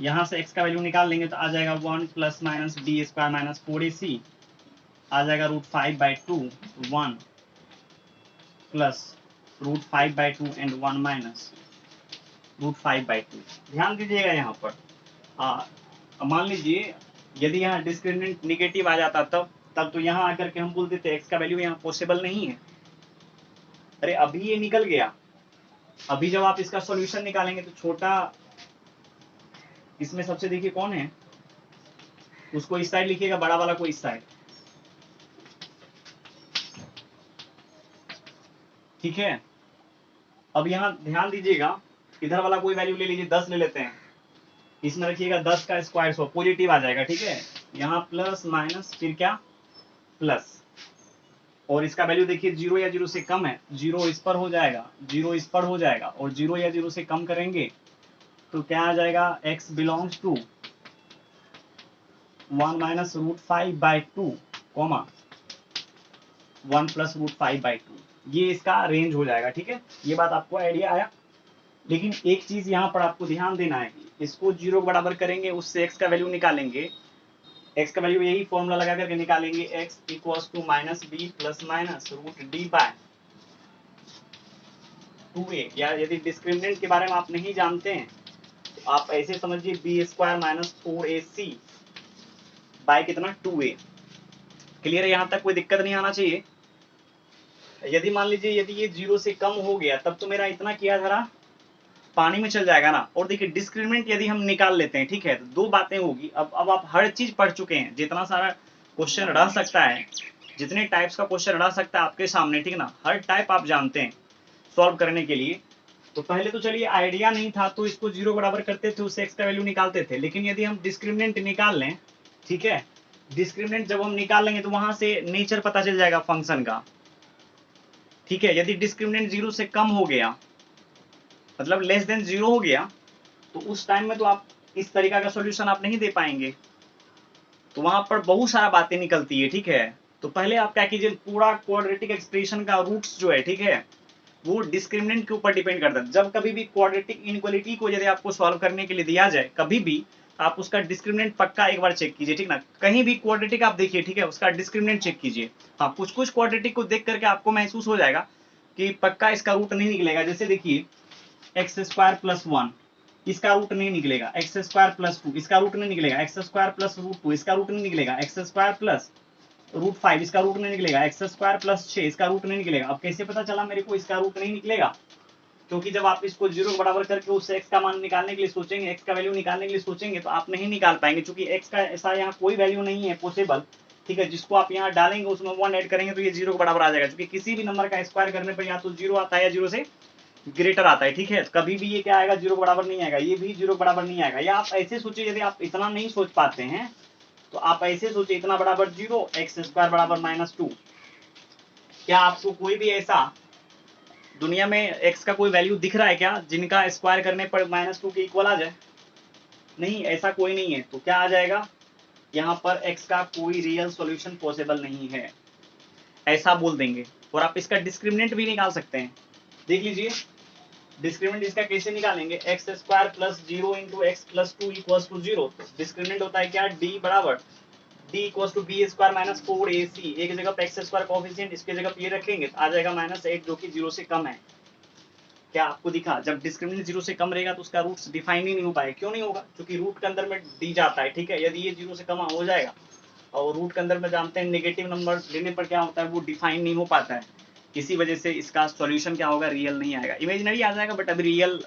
यहाँ से x का वैल्यू निकाल लेंगे तो आ जाएगा 1 ± b² - 4ac, आ जाएगा √5/2 1 प्लस √5/2 एंड 1 माइनस √5/2। ध्यान दीजिएगा यहाँ पर मान लीजिए यदि यहाँ डिस्क्रिमिनेंट निगेटिव आ जाता तब तो यहाँ आकर के हम बोल देते x का वैल्यू यहाँ पॉसिबल नहीं है। अरे अभी ये निकल गया, अभी जब आप इसका सॉल्यूशन निकालेंगे तो छोटा इसमें सबसे देखिए कौन है, उसको इस साइड लिखिएगा, बड़ा वाला को इस साइड, ठीक है। अब यहाँ ध्यान दीजिएगा, इधर वाला कोई वैल्यू ले लीजिए, 10 ले लेते हैं, इसमें रखिएगा 10 का स्क्वायर 100 पॉजिटिव आ जाएगा, ठीक है। यहाँ प्लस माइनस फिर क्या प्लस, और इसका वैल्यू देखिए 0 या 0 से कम है, 0 इस पर हो जाएगा, 0 इस पर हो जाएगा, और 0 या 0 से कम करेंगे तो क्या आ जाएगा, x belongs to 1 minus root 5/2 comma 1 plus root 5/2, ये इसका रेंज हो जाएगा। ठीक है, ये बात आपको आइडिया आया। लेकिन एक चीज यहाँ पर आपको ध्यान देना है कि इसको 0 के बराबर करेंगे, उससे x का वैल्यू निकालेंगे। x का वैल्यू यही फॉर्मूला लगा करके निकालेंगे, x equals to minus b plus minus root d by 2a। या यदि डिस्क्रिमिनेंट के बारे में आप नहीं जानते हैं तो आप ऐसे समझिए B square minus 4ac bye कितना 2a। क्लियर है, यहाँ तक कोई दिक्कत नहीं आना चाहिए। यदि मान लीजिए यदि ये 0 से कम हो गया तब तो मेरा इतना किया धरा पानी में चल जाएगा ना। और देखिए डिस्क्रिमिनेंट यदि हम निकाल लेते हैं, ठीक है, तो दो बातें होगी। अब आप हर चीज पढ़ चुके हैं, जितना सारा क्वेश्चन रह सकता है, जितने टाइप्स का क्वेश्चन रह सकता है आपके सामने, ठीक ना, हर टाइप आप जानते हैं सॉल्व करने के लिए। तो पहले तो चलिए आइडिया नहीं था तो इसको 0 बराबर करते थे, उससे x का वैल्यू निकालते थे। लेकिन यदि हम डिस्क्रिमिनेंट निकाल लें, ठीक है, डिस्क्रिमिनेंट जब हम निकाल लेंगे तो वहां से नेचर पता चल जाएगा फंक्शन का। ठीक है, यदि डिस्क्रिमिनेंट 0 से कम हो गया, मतलब लेस देन 0 हो गया, तो उस टाइम में तो आप इस तरीका का सॉल्यूशन आप नहीं दे पाएंगे, तो वहां पर बहुत सारा बातें निकलती है। ठीक है, तो पहले आप क्या कीजिए, पूरा क्वाड्रेटिक एक्सप्रेशन का रूट्स जो है, ठीक है, वो डिस्क्रिमिनेंट के ऊपर डिपेंड करता है। जब कभी भी क्वाड्रेटिक इनइक्वालिटी को यदि आपको सॉल्व करने के लिए दिया जाए, कभी भी आप उसका डिस्क्रिमिनेंट पक्का एक बार चेक कीजिए, ठीक ना। कहीं भी क्वाड्रेटिक आप देखिए, ठीक है, उसका डिस्क्रिमिनेंट चेक कीजिए। हाँ, कुछ कुछ क्वाड्रेटिक को देख करके आपको महसूस हो जाएगा कि पक्का इसका रूट नहीं निकलेगा। जैसे देखिए एक्स स्क्वायर प्लस 1, इसका रूट नहीं निकलेगा। एक्स स्क्वायर प्लस 2, इसका रूट नहीं निकलेगा। एक्स स्क्वायर प्लस रूट 2, इसका रूट नहीं निकलेगा। एक्स स्क्वायर प्लस रूट 5, इसका रूट नहीं निकलेगा। एक्स स्क्वायर प्लस 6, इसका रूट नहीं निकलेगा। अब कैसे पता चला मेरे को इसका रूट नहीं निकलेगा? क्योंकि जब आप इसको 0 के बराबर करके उससे x का मान निकालने के लिए सोचेंगे, x का वैल्यू निकालने के लिए सोचेंगे, तो आप नहीं निकाल पाएंगे, क्योंकि x का ऐसा यहाँ कोई वैल्यू नहीं है पॉसिबल। ठीक है, जिसको आप यहाँ डालेंगे उसमें 1 ऐड करेंगे तो ये 0 के बराबर आ जाएगा, क्योंकि किसी भी नंबर का स्क्वायर करने पर या तो 0 आता है या 0 से ग्रेटर आता है। ठीक है, कभी भी ये क्या आएगा, 0 के बराबर नहीं आएगा, ये भी 0 के बराबर नहीं आएगा। या आप ऐसे सोचिए, यदि आप इतना नहीं सोच पाते हैं तो आप ऐसे सोचिए, इतना बराबर 0, एक्स स्क्वायर बराबर -2। क्या आपको कोई भी ऐसा दुनिया में x का कोई वैल्यू दिख रहा है क्या जिनका स्क्वायर करने पर -2 के इक्वल आ जाए? नहीं, ऐसा कोई नहीं है। तो क्या आ जाएगा, यहाँ पर x का कोई रियल सॉल्यूशन पॉसिबल नहीं है, ऐसा बोल देंगे। और आप इसका डिस्क्रिमिनेंट भी निकाल सकते हैं। देख लीजिए डिस्क्रिमिनेंट इसका कैसे निकालेंगे, x square plus 0 into x plus 2 equals to 0। Discriminant होता है क्या, d बराबर d equals to b square minus 4ac। एक जगह पे एक्स स्क्वायर कोएफिशिएंट, इसके जगह पे ये रखेंगे तो आ जाएगा -8, जो कि 0 से कम है। क्या आपको दिखा, जब डिस्क्रिमिनेंट 0 से कम रहेगा तो उसका रूट्स डिफाइन ही नहीं हो पाएगा। क्यों नहीं होगा? क्योंकि रूट के अंदर में डी जाता है। ठीक है, यदि ये 0 से कम हो जाएगा, और रूट के अंदर में जानते हैं नेगेटिव नंबर लेने पर क्या होता है, वो डिफाइन नहीं हो पाता है। इसी वजह से इसका सॉल्यूशन क्या होगा, रियल नहीं आएगा, इमेजिनरी आ जाएगा। बट अभी रियल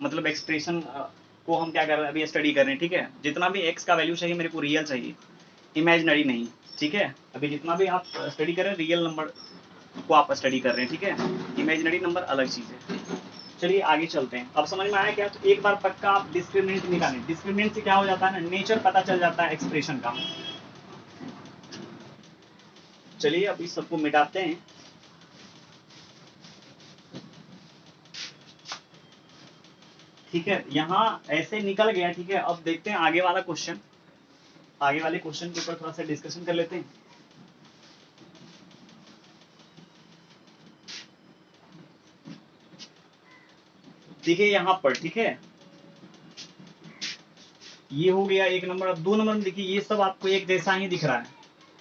मतलब एक्सप्रेशन को हम क्या कर रहे हैं, अभी स्टडी कर रहे हैं। ठीक है, जितना भी एक्स का वैल्यू चाहिए मेरे को रियल चाहिए, इमेजिनरी नहीं। ठीक है, अभी जितना भी आप स्टडी कर रहे हैं रियल नंबर को आप स्टडी कर रहे हैं। ठीक है, इमेजिनरी नंबर अलग चीज है। चलिए आगे चलते हैं। अब समझ में आया क्या? तो एक बार पक्का आप डिस्क्रिमिनेंट निकालें। डिस्क्रिमिनेंट से क्या हो जाता है ना, नेचर पता चल जाता है एक्सप्रेशन का। चलिए अब इस सबको मिटाते हैं। ठीक है, यहाँ ऐसे निकल गया। ठीक है, अब देखते हैं आगे वाला क्वेश्चन। आगे वाले क्वेश्चन के ऊपर थोड़ा सा डिस्कशन कर लेते हैं। देखिए यहाँ पर, ठीक है, ये हो गया एक नंबर। अब 2 नंबर में देखिए ये सब आपको एक जैसा ही दिख रहा है।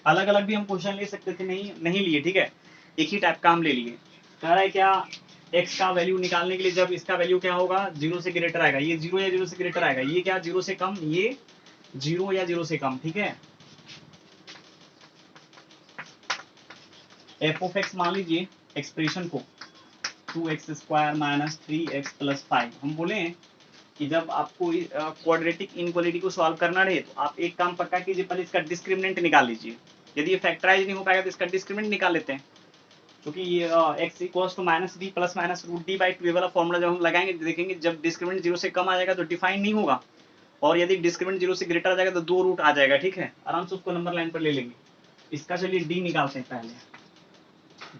अलग अलग भी हम क्वेश्चन ले सकते थे, नहीं लिए। ठीक है, एक ही टाइप का हम ले लिए। कह रहा है क्या, x का वैल्यू निकालने के लिए जब इसका वैल्यू क्या होगा, 0 से ग्रेटर आएगा, ये 0 या 0 से ग्रेटर आएगा, ये क्या 0 से कम, ये 0 या 0 से कम। ठीक है, एफ ऑफ एक्स मान लीजिए एक्सप्रेशन को 2x square minus 3x plus 5। हम बोले कि जब आपको क्वाड्रेटिक इनइक्वालिटी को सॉल्व करना रहे तो आप एक काम पक्का कीजिए, पहले इसका डिस्क्रिमिनेंट निकाल लीजिए। यदि ये फैक्टराइज नहीं हो पाएगा तो इसका डिस्क्रिमिनेंट निकाल लेते हैं। क्योंकि ये x equals to minus d plus minus root d by 2 वाला फॉर्मूला जब हम लगाएंगे देखेंगे, जब डिस्क्रिमिनेंट 0 से कम आ जाएगा तो डिफाइन नहीं होगा, और यदि डिस्क्रिमिनेंट 0 से ग्रेटर आ जाएगा तो 2 रूट आ जाएगा। ठीक है, आराम से उसको नंबर लाइन पर ले लेंगे। इसका चलिए डी निकालते हैं पहले।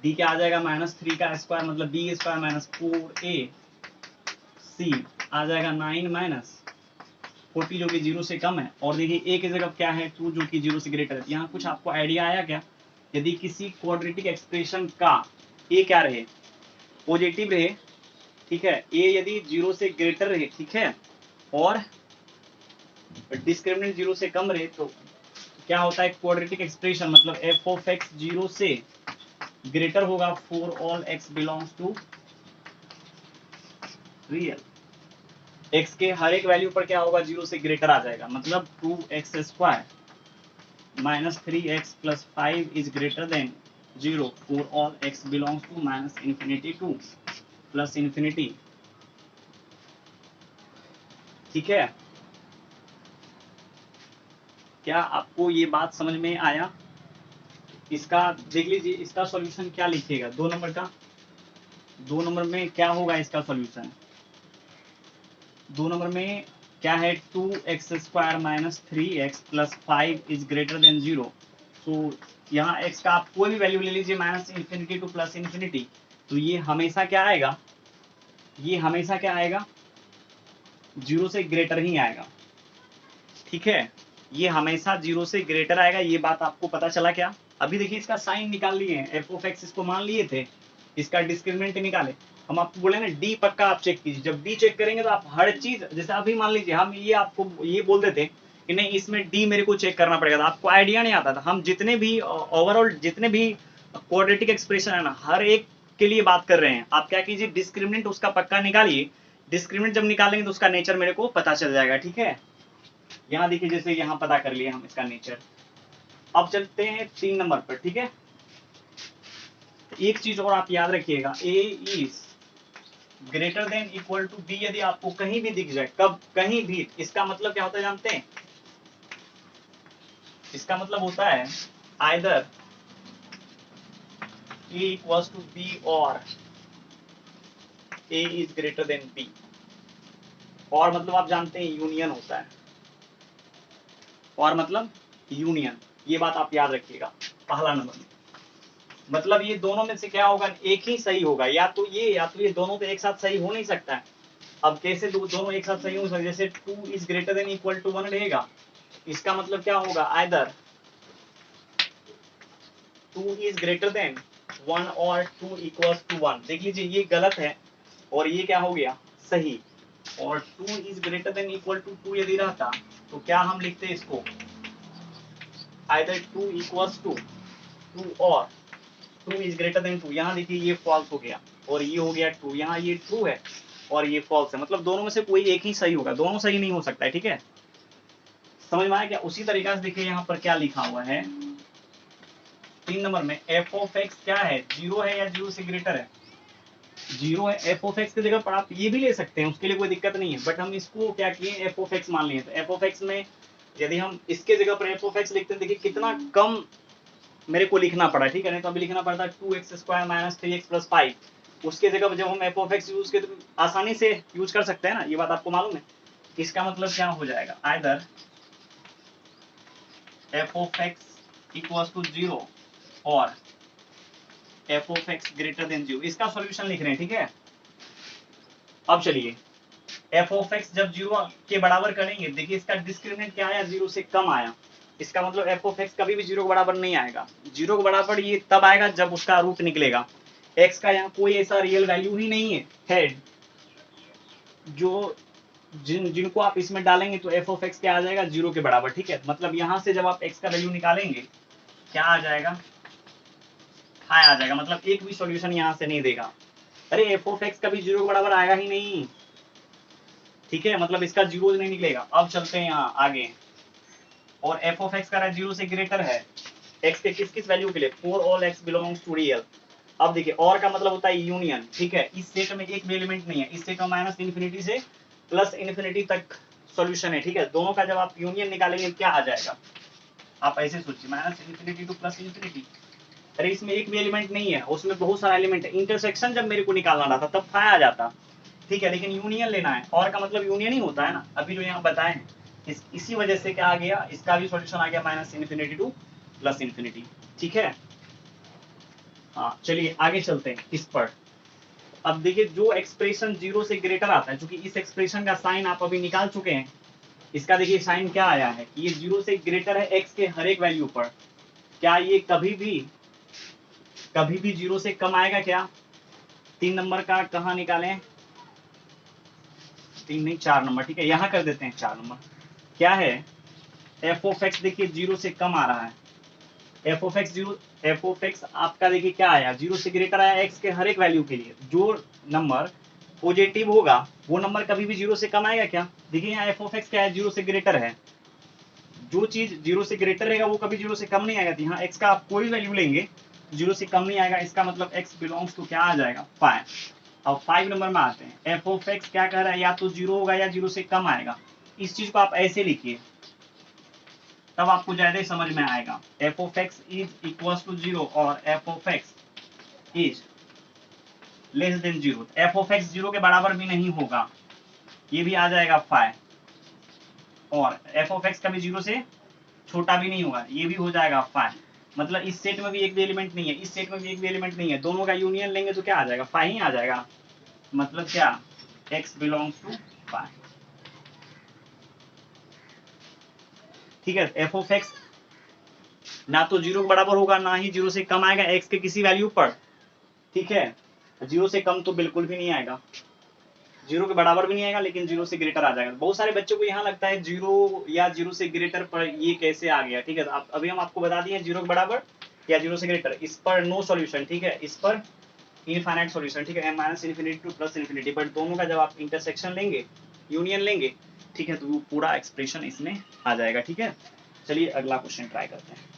डी क्या आ जाएगा, -3 का स्क्वायर मतलब बी स्क्वायर माइनस 4ac आ जाएगा 9 माइनस 40 जो कि 0 से कम है, और देखिए a की जगह क्या है 2 जो कि 0 से ग्रेटर है। यहाँ कुछ आपको आइडिया आया क्या? यदि किसी क्वाड्रेटिक एक्सप्रेशन का a क्या रहे, पॉजिटिव रहे, ठीक है, a यदि 0 से ग्रेटर रहे, ठीक है, और डिस्क्रिमिनेंट 0 से कम रहे, तो क्या होता है क्वाड्रेटिक एक्सप्रेशन, मतलब f ऑफ x 0 से ग्रेटर होगा for all x belongs to real. x के हर एक वैल्यू पर क्या होगा 0 से ग्रेटर आ जाएगा, मतलब 2x² minus 3x plus 5 is greater than 0 for all x belongs to minus infinity to plus infinity. ठीक है, क्या आपको ये बात समझ में आया? इसका देख लीजिए, इसका सॉल्यूशन क्या लिखिएगा 2 नंबर का। 2 नंबर में क्या होगा इसका सॉल्यूशन? 2 नंबर में क्या है 2x² minus 3x plus 5 is greater than 0। तो यहाँ x का आप कोई भी वैल्यू ले लीजिए minus infinity to plus infinity, तो ये हमेशा क्या आएगा, ये हमेशा क्या आएगा 0 से ग्रेटर ही आएगा। ठीक है, ये हमेशा 0 से ग्रेटर आएगा। ये बात आपको पता चला क्या? अभी देखिए इसका साइन निकाल लिए हैं, एफ ऑफ एक्स इसको मान लिए थे, इसका डिस्क्रिमिनेंट निकाले। हम आपको बोले ना डी पक्का आप चेक कीजिए, जब डी चेक करेंगे तो आप हर चीज, जैसे अभी मान लीजिए हम ये आपको ये बोल देते कि नहीं इसमें डी मेरे को चेक करना पड़ेगा, था आपको आइडिया नहीं आता था। हम जितने भी ओवरऑल जितने भी क्वाड्रेटिक एक्सप्रेशन है ना, हर एक के लिए बात कर रहे हैं। आप क्या कीजिए डिस्क्रिमिनेंट उसका पक्का निकालिए, डिस्क्रिमिनेंट जब निकालेंगे तो उसका नेचर मेरे को पता चल जाएगा। ठीक है, यहाँ देखिए जैसे यहाँ पता कर लिए हम इसका नेचर। अब चलते हैं 3 नंबर पर। ठीक है, एक चीज और आप याद रखिएगा, a is greater than equal to b यदि आपको कहीं भी दिख जाए, कब कहीं भी, इसका मतलब क्या होता है जानते हैं? इसका मतलब होता है either a equals to b और a is greater than b। और मतलब आप जानते हैं यूनियन होता है, और मतलब यूनियन, ये बात आप याद रखिएगा पहला नंबर में। मतलब ये दोनों में से क्या होगा, एक ही सही होगा, या तो ये दोनों तो एक साथ सही हो नहीं सकता है। अब कैसे दोनों एक साथ सही हो सकते? जैसे 2 is greater than equal to 1 रहेगा, इसका मतलब क्या होगा आइदर 2 इज ग्रेटर देन 1 और 2 इक्वल्स टू 1। देख लीजिए ये गलत है और ये क्या हो गया सही। और 2 is greater than equal to 2 यदि रहता तो क्या हम लिखते इसको आइदर 2 इक्वल्स टू 2 और 2 इज ग्रेटर देन 2। यहाँ देखिए ये फॉल्स हो गया और ये हो गया 2, यहाँ ये ट्रू है और ये फॉल्स है, मतलब दोनों में से कोई एक ही सही होगा, दोनों सही नहीं हो सकता है। ठीक है, समझ में आया क्या? उसी तरीके से देखिए यहाँ पर क्या लिखा हुआ है 3 नंबर में, एफ ऑफ एक्स क्या है 0 है या 0 से ग्रेटर है? 0 है। एफ ऑफ एक्स की जगह पर आप ये भी ले सकते हैं, उसके लिए कोई दिक्कत नहीं है, बट हम इसको क्या किए एफ ऑफ एक्स मान लिए। तो एफ ऑफ एक्स में यदि हम इसके जगह पर एफ ऑफ एक्स लिखते हैं, देखिए कितना कम मेरे को लिखना पड़ा। ठीक है, नहीं तो अभी लिखना पड़ता 2x² माइनस 3x प्लस 5। उसके जगह पर जब हम एफ ऑफ एक्स यूज किए तो आसानी से यूज कर सकते हैं ना, ये बात आपको मालूम है। इसका मतलब क्या हो जाएगा either f of x equals to 0 और f of x greater than 0। इसका सॉल्यूशन लिख रहे हैं। ठीक है, अब चलिए एफ ऑफ एक्स जब 0 के बराबर करेंगे, देखिए इसका डिस्क्रिमिनेंट क्या आया 0 से कम आया। इसका मतलब एफ ऑफ एक्स कभी भी 0 के बराबर नहीं आएगा। 0 के बराबर ये तब आएगा जब उसका रूट निकलेगा। x का यहाँ कोई ऐसा रियल वैल्यू ही नहीं है जो जिनको आप इसमें डालेंगे तो एफ ऑफ एक्स क्या आ जाएगा 0 के बराबर। ठीक है, मतलब यहाँ से जब आप x का वैल्यू निकालेंगे क्या आ जाएगा हाई आ जाएगा, मतलब एक भी सॉल्यूशन यहाँ से नहीं देगा। अरे एफ ऑफ एक्स कभी 0 के बराबर आएगा ही नहीं। ठीक है, मतलब इसका 0 नहीं निकलेगा। अब चलते हैं यहाँ आगे, और एफ ऑफ एक्स का 0 से ग्रेटर है x के किस किस वैल्यू के लिए, for all x belongs to real. अब देखिए और का मतलब होता है यूनियन। ठीक है, इस सेट में एक भी एलिमेंट नहीं है, इस सेट में माइनस इन्फिनिटी से प्लस इन्फिनिटी तक सॉल्यूशन है। ठीक है, दोनों का जब आप यूनियन निकालेंगे क्या आ जाएगा, आप ऐसे सोचिए minus infinity to plus infinity. अरे इसमें एक भी एलिमेंट नहीं है, उसमें बहुत सारा एलिमेंट है। इंटरसेक्शन जब मेरे को निकालना रहा था तब फाई आ जाता। ठीक है, लेकिन यूनियन लेना है, और का मतलब यूनियन ही होता है ना, अभी जो यहाँ बताए हैं। इसी वजह से क्या आ गया, इसका भी सॉल्यूशन आ गया minus infinity to plus infinity. ठीक है, हाँ चलिए आगे चलते हैं इस पर। अब देखिए जो एक्सप्रेशन 0 से ग्रेटर आता है, चूंकि इस एक्सप्रेशन का साइन आप अभी निकाल चुके हैं, इसका देखिए साइन क्या आया है कि ये 0 से ग्रेटर है x के हर एक वैल्यू पर। क्या ये कभी भी 0 से कम आएगा क्या? 3 नंबर का कहाँ निकालें? 3 नहीं 4 नंबर, ठीक है यहाँ कर देते हैं 4 नंबर। क्या है एफ ऑफ एक्स, देखिए 0 से कम आ रहा है। एफ ऑफ एक्स आपका देखिए क्या आया, 0 से ग्रेटर आया x के हर एक वैल्यू के लिए। जो नंबर पॉजिटिव होगा वो नंबर कभी भी 0 से कम आएगा क्या? देखिए यहाँ एफ ऑफ एक्स क्या है, 0 से ग्रेटर है। जो चीज 0 से ग्रेटर रहेगा वो कभी 0 से कम नहीं आएगा। यहाँ x का आप कोई वैल्यू लेंगे 0 से कम नहीं आएगा, इसका मतलब x बिलोंग्स टू क्या आ जाएगा 5। अब 5 नंबर में आते हैं, एफ ऑफ एक्स क्या कह रहा है, या तो 0 होगा या 0 से कम आएगा। इस चीज को आप ऐसे लिखिए तब आपको ज्यादा समझ में आएगा। F of x is equal to 0 और f of x is less than 0। F of x 0 के बराबर भी नहीं होगा, ये भी आ जाएगा 5। और एफ ऑफ एक्स कभी 0 से छोटा भी नहीं होगा, ये भी हो जाएगा 5। मतलब इस सेट में भी एक भी एलिमेंट नहीं है, इस सेट में भी एक भी एलिमेंट नहीं है, दोनों का यूनियन लेंगे तो क्या आ जाएगा 5 ही आ जाएगा। मतलब क्या x बिलोंग्स टू 5। ठीक है, एफ ऑफ एक्स ना तो 0 के बराबर होगा ना ही 0 से कम आएगा x के किसी वैल्यू पर। ठीक है, 0 से कम तो बिल्कुल भी नहीं आएगा, 0 के बराबर भी नहीं आएगा, लेकिन 0 से ग्रेटर आ जाएगा। बहुत सारे बच्चों को यहाँ लगता है 0 या 0 से ग्रेटर पर ये कैसे आ गया। ठीक है, अभी हम आपको बता दिए 0 के बराबर या 0 से ग्रेटर, इस पर नो सॉल्यूशन। ठीक है, इस पर इनफाइनाइट सॉल्यूशन। ठीक है, m minus infinity to plus infinity, but दोनों का जब आप इंटरसेक्शन लेंगे, यूनियन लेंगे, ठीक है, तो वो पूरा एक्सप्रेशन इसमें आ जाएगा। ठीक है, चलिए अगला क्वेश्चन ट्राई करते हैं।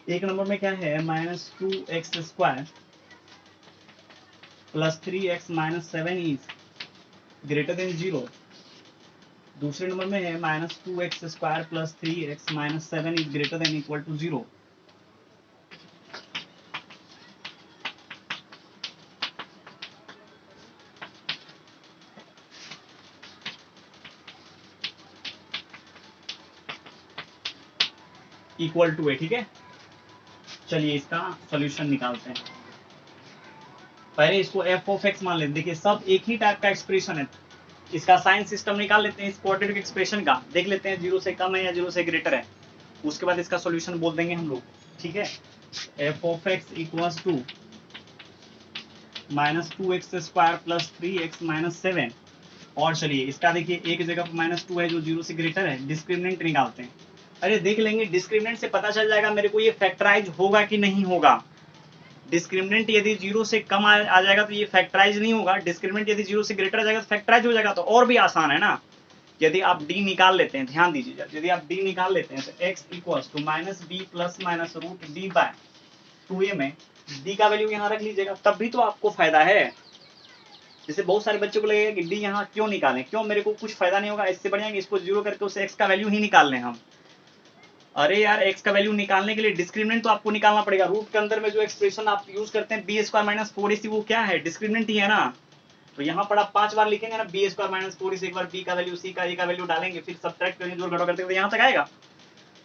एक नंबर में क्या है, -2x² plus 3x minus 7 is greater than 0। दूसरे नंबर में है -2x² plus 3x minus 7 is greater than equal to 0। Equal to है। ठीक है, चलिए इसका सॉल्यूशन निकालते हैं। पहले इसको एफ ऑफ एक्स मान लेते। देखिए सब एक ही टाइप का एक्सप्रेशन है, इसका साइन सिस्टम निकाल लेते हैं। इस क्वाड्रेटिक एक्सप्रेशन का देख लेते हैं 0 से कम है या 0 से ग्रेटर है, उसके बाद इसका सॉल्यूशन बोल देंगे हम लोग। ठीक है, f of x equals to -2x² plus 3x minus 7। और चलिए इसका देखिए एक जगह पर -2 है जो 0 से ग्रेटर है, डिस्क्रिमिनेंट निकालते हैं। अरे देख लेंगे, डिस्क्रिमिनेंट से पता चल जाएगा मेरे को ये फैक्टराइज होगा कि नहीं होगा। डिस्क्रिमिनेंट यदि 0 से कम आ जाएगा तो ये फैक्टराइज नहीं होगा, डिस्क्रिमिनेंट यदि 0 से ग्रेटर आ जाएगा तो फैक्टराइज हो जाएगा। तो और भी आसान है ना, यदि आप d निकाल लेते हैं, ध्यान दीजिए, यदि आप d निकाल लेते हैं तो x equals to -b plus minus root d by 2a में d का वैल्यू यहाँ रख लीजिएगा, तब भी तो आपको फायदा है। जैसे बहुत सारे बच्चों को लगेगा कि d यहाँ क्यों निकालें, क्यों मेरे को कुछ फायदा नहीं होगा, इससे बढ़िया इसको 0 करके उसे x का वैल्यू ही निकाल लें हम। अरे यार x का वैल्यू निकालने के लिए डिस्क्रिमिनेंट तो आपको निकालना पड़ेगा। रूट के अंदर में जो एक्सप्रेशन आप यूज करते हैं b² माइनस 4ac, वो क्या है, डिस्क्रिमिनेंट ही है ना। तो यहाँ पर आप 5 बार लिखेंगे ना b² माइनस 4ac, एक बार b का वैल्यू c का a का वैल्यू डालेंगे, फिर सब्ट्रैक्ट करेंगे, जोड़ घटाव करते हुए यहाँ तक आएगा।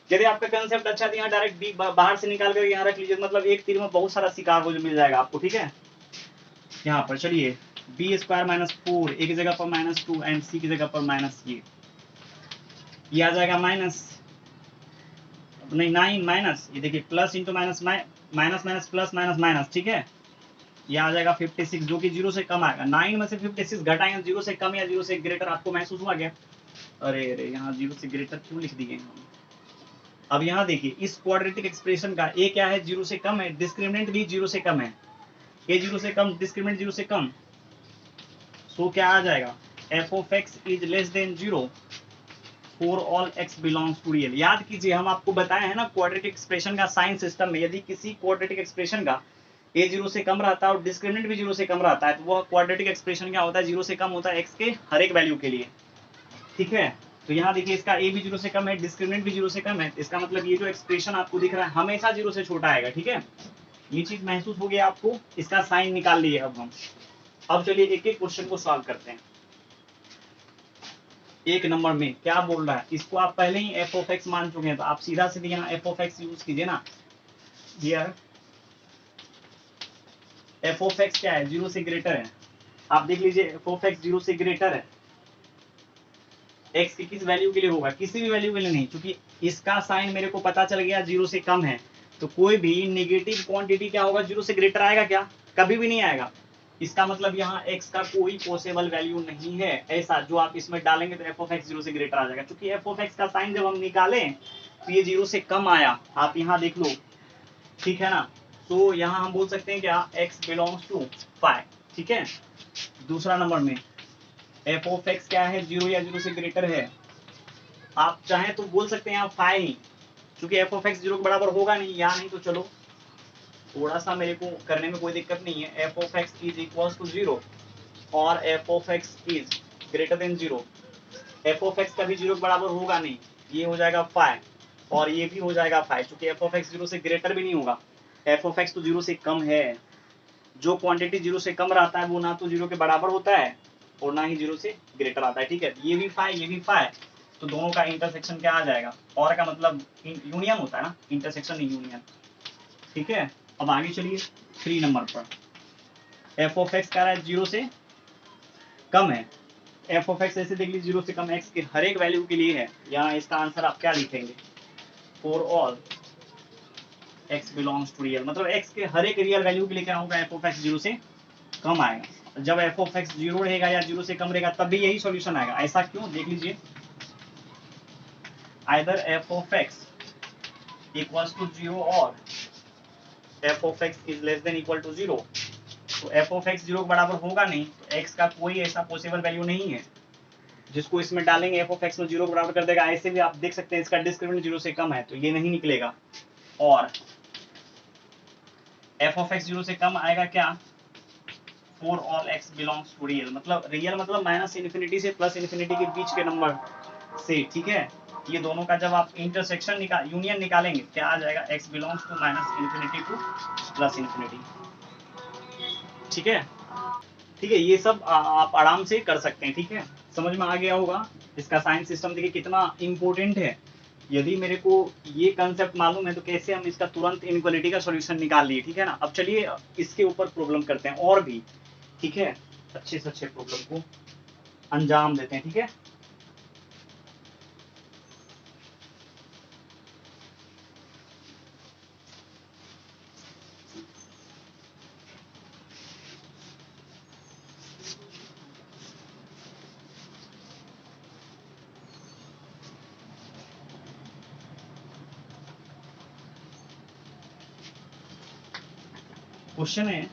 यदि आपका कंसेप्ट अच्छा है यहाँ डायरेक्ट b बाहर से निकाल कर यहाँ रख लीजिए, मतलब एक तीर में बहुत सारा शिकार हो मिल जाएगा आपको। ठीक है, यहाँ पर चलिए b² माइनस 4 एक जगह पर -2 एंड c की जगह पर माइनस ये आ जाएगा माइनस नहीं 9 माइनस, ये देखिए plus into minus minus minus plus minus minus. ठीक है, ये आ जाएगा 56 जो कि 0 से कम आएगा। 9 में से 56 घटाएंगे 0 से कम या 0 से ग्रेटर, आपको महसूस हुआ क्या? अरे अरे यहाँ 0 से ग्रेटर क्यों लिख दिए हम। अब यहाँ देखिए इस क्वाड्रेटिक एक्सप्रेशन का a क्या है, 0 से कम है, डिस्क्रिमिनेंट भी 0 से कम है, a 0 से कम, डिस्क्रिमिनेंट 0 से कम, सो क्या आ जाएगा, f of x is less than 0 for all x belongs to real. याद कीजिए हम आपको बताए हैं ना क्वाड्रेटिक एक्सप्रेशन का साइन सिस्टम में यदि किसी क्वाड्रेटिक एक्सप्रेशन का ए 0 से कम रहता है और डिस्क्रिमिनेंट भी 0 से कम रहता है तो वह क्वाड्रेटिक एक्सप्रेशन क्या होता है, 0 से कम होता है एक्स के हर एक वैल्यू के लिए। ठीक है, तो यहाँ देखिए इसका ए भी 0 से कम है, डिस्क्रिमिनेंट भी 0 से कम है, इसका मतलब ये जो एक्सप्रेशन आपको दिख रहा है हमेशा 0 से छोटा आएगा। ठीक है, ये चीज महसूस हो गया आपको, इसका साइन निकाल लिए अब हम। अब चलिए एक एक क्वेश्चन को सॉल्व करते हैं। एक नंबर में क्या बोल रहा है, इसको आप पहले ही एफ ऑफ एक्स मान चुके हैं तो आप सीधा सीधे यहाँ एफ ऑफ एक्स यूज कीजिए ना। हियर एफ ऑफ एक्स क्या है, 0 से ग्रेटर है। आप देख लीजिए एफ ऑफ एक्स 0 से ग्रेटर है, एक्स की किस वैल्यू के लिए होगा, किसी भी वैल्यू के लिए नहीं, क्योंकि इसका साइन मेरे को पता चल गया 0 से कम है, तो कोई भी नेगेटिव क्वांटिटी क्या होगा, 0 से ग्रेटर आएगा क्या, कभी भी नहीं आएगा। इसका मतलब यहाँ x का कोई पॉसिबल वैल्यू नहीं है ऐसा जो आप इसमें डालेंगे तो एफ ऑफ एक्स 0 से ग्रेटर आ जाएगा, क्योंकि एफ ऑफ एक्स का साइन जब हम निकालें तो ये 0 से कम आया, आप यहाँ देख लो। ठीक है ना, तो यहाँ हम बोल सकते हैं क्या, x बिलोंग्स टू फाइव। ठीक है, दूसरा नंबर में एफ ऑफ एक्स क्या है, 0 या 0 से ग्रेटर है, आप चाहें तो बोल सकते हैं आप फाइव ही, क्योंकि एफ ऑफ एक्स 0 के बराबर होगा नहीं, या नहीं तो चलो थोड़ा सा मेरे को करने में कोई दिक्कत नहीं है। F of x is equal to 0 और f of x is greater than 0। F of x कभी 0 के बराबर होगा नहीं, ये हो जाएगा 5 और ये भी हो जाएगा 5, क्योंकि एफ ऑफ एक्स 0 से ग्रेटर भी नहीं होगा। एफ ऑफ एक्स तो 0 से कम है, जो क्वांटिटी 0 से कम रहता है वो ना तो 0 के बराबर होता है और ना ही 0 से ग्रेटर आता है। ठीक है, ये भी 5 ये भी 5, तो दोनों का इंटरसेक्शन क्या आ जाएगा, और का मतलब यूनियन होता है ना, इंटरसेक्शन नहीं यूनियन। ठीक है, अब आगे चलिए 3 नंबर पर एफ ऑफ एक्स कह रहा है 0 से कम है। एफ ऑफ एक्स ऐसे देख लीजिए 0 से कम एक्स के हर एक वैल्यू के लिए है, यहाँ इसका आंसर आप क्या लिखेंगे, for all x belongs to real, मतलब एक्स के हर एक रियल वैल्यू के लिए क्या होगा, एफ ऑफ एक्स 0 से कम आएगा। जब एफ ऑफ एक्स 0 रहेगा या 0 से कम रहेगा तब भी यही सॉल्यूशन आएगा। ऐसा क्यों, देख लीजिए, either f of x equals to 0 और f of x is less than equal to 0, तो एफ ऑफ एक्स 0 के बराबर होगा नहीं, तो एक्स का कोई ऐसा पॉसिबल वैल्यू नहीं है जिसको इसमें डालेंगे एफ ऑफ एक्स में 0 के बराबर कर देगा। ऐसे भी आप देख सकते हैं इसका डिस्क्रिमिनेंट 0 से कम है, तो ये नहीं निकलेगा। और एफ ऑफ एक्स 0 से कम आएगा क्या, for all x belongs to real, मतलब रियल मतलब माइनस इन्फिनिटी से प्लस इन्फिनिटी के बीच के नंबर से। ठीक है, ये दोनों का जब आप इंटरसेक्शन यूनियन निकालेंगे क्या आ जाएगा, x belongs to minus infinity to plus infinity. ठीक है, ठीक है, ये सब आप आराम से कर सकते हैं। ठीक है, समझ में आ गया होगा। इसका साइन सिस्टम देखिए कितना इंपॉर्टेंट है, यदि मेरे को ये कंसेप्ट मालूम है तो कैसे हम इसका तुरंत इनइक्वालिटी का सॉल्यूशन निकाल लिए। ठीक है ना, अब चलिए इसके ऊपर प्रॉब्लम करते हैं और भी। ठीक है, अच्छे से अच्छे प्रॉब्लम को अंजाम देते हैं। ठीक है, क्वेश्चन है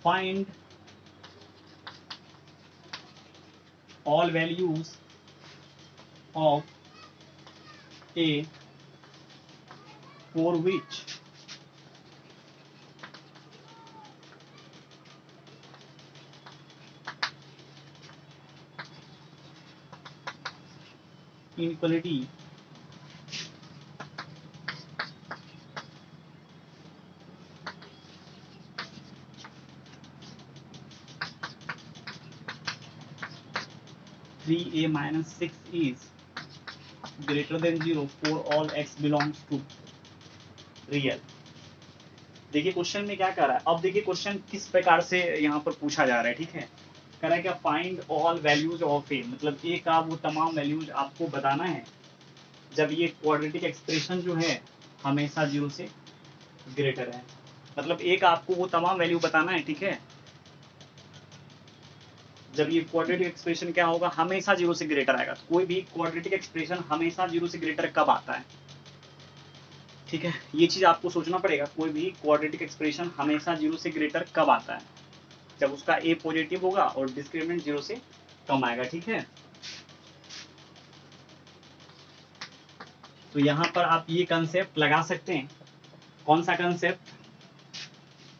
find all values of a for which inequality three a minus six is greater than 0 for all x belongs to real. देखिए क्वेश्चन में क्या कर रहा है, अब देखिए क्वेश्चन किस प्रकार से यहाँ पर पूछा जा रहा है। ठीक है, कह रहा है क्या, फाइंड ऑल वैल्यूज ऑफ ए, मतलब ए का वो तमाम वैल्यूज आपको बताना है जब ये क्वाड्रेटिक एक्सप्रेशन जो है हमेशा 0 से ग्रेटर है, मतलब ए का आपको वो तमाम वैल्यू बताना है। ठीक है, जब ये क्वाड्रेटिक एक्सप्रेशन क्या होगा, हमेशा 0 से ग्रेटर आएगा। तो कोई भी क्वाड्रेटिक एक्सप्रेशन हमेशा 0 से ग्रेटर कब आता है, ठीक है, ये चीज आपको सोचना पड़ेगा। कोई भी क्वाड्रेटिक एक्सप्रेशन हमेशा 0 से ग्रेटर कब आता है, जब उसका ए पॉजिटिव होगा और डिस्क्रिमिनेंट 0 से कम आएगा, ठीक है। तो यहाँ पर आप ये कंसेप्ट लगा सकते हैं। कौन सा कंसेप्ट,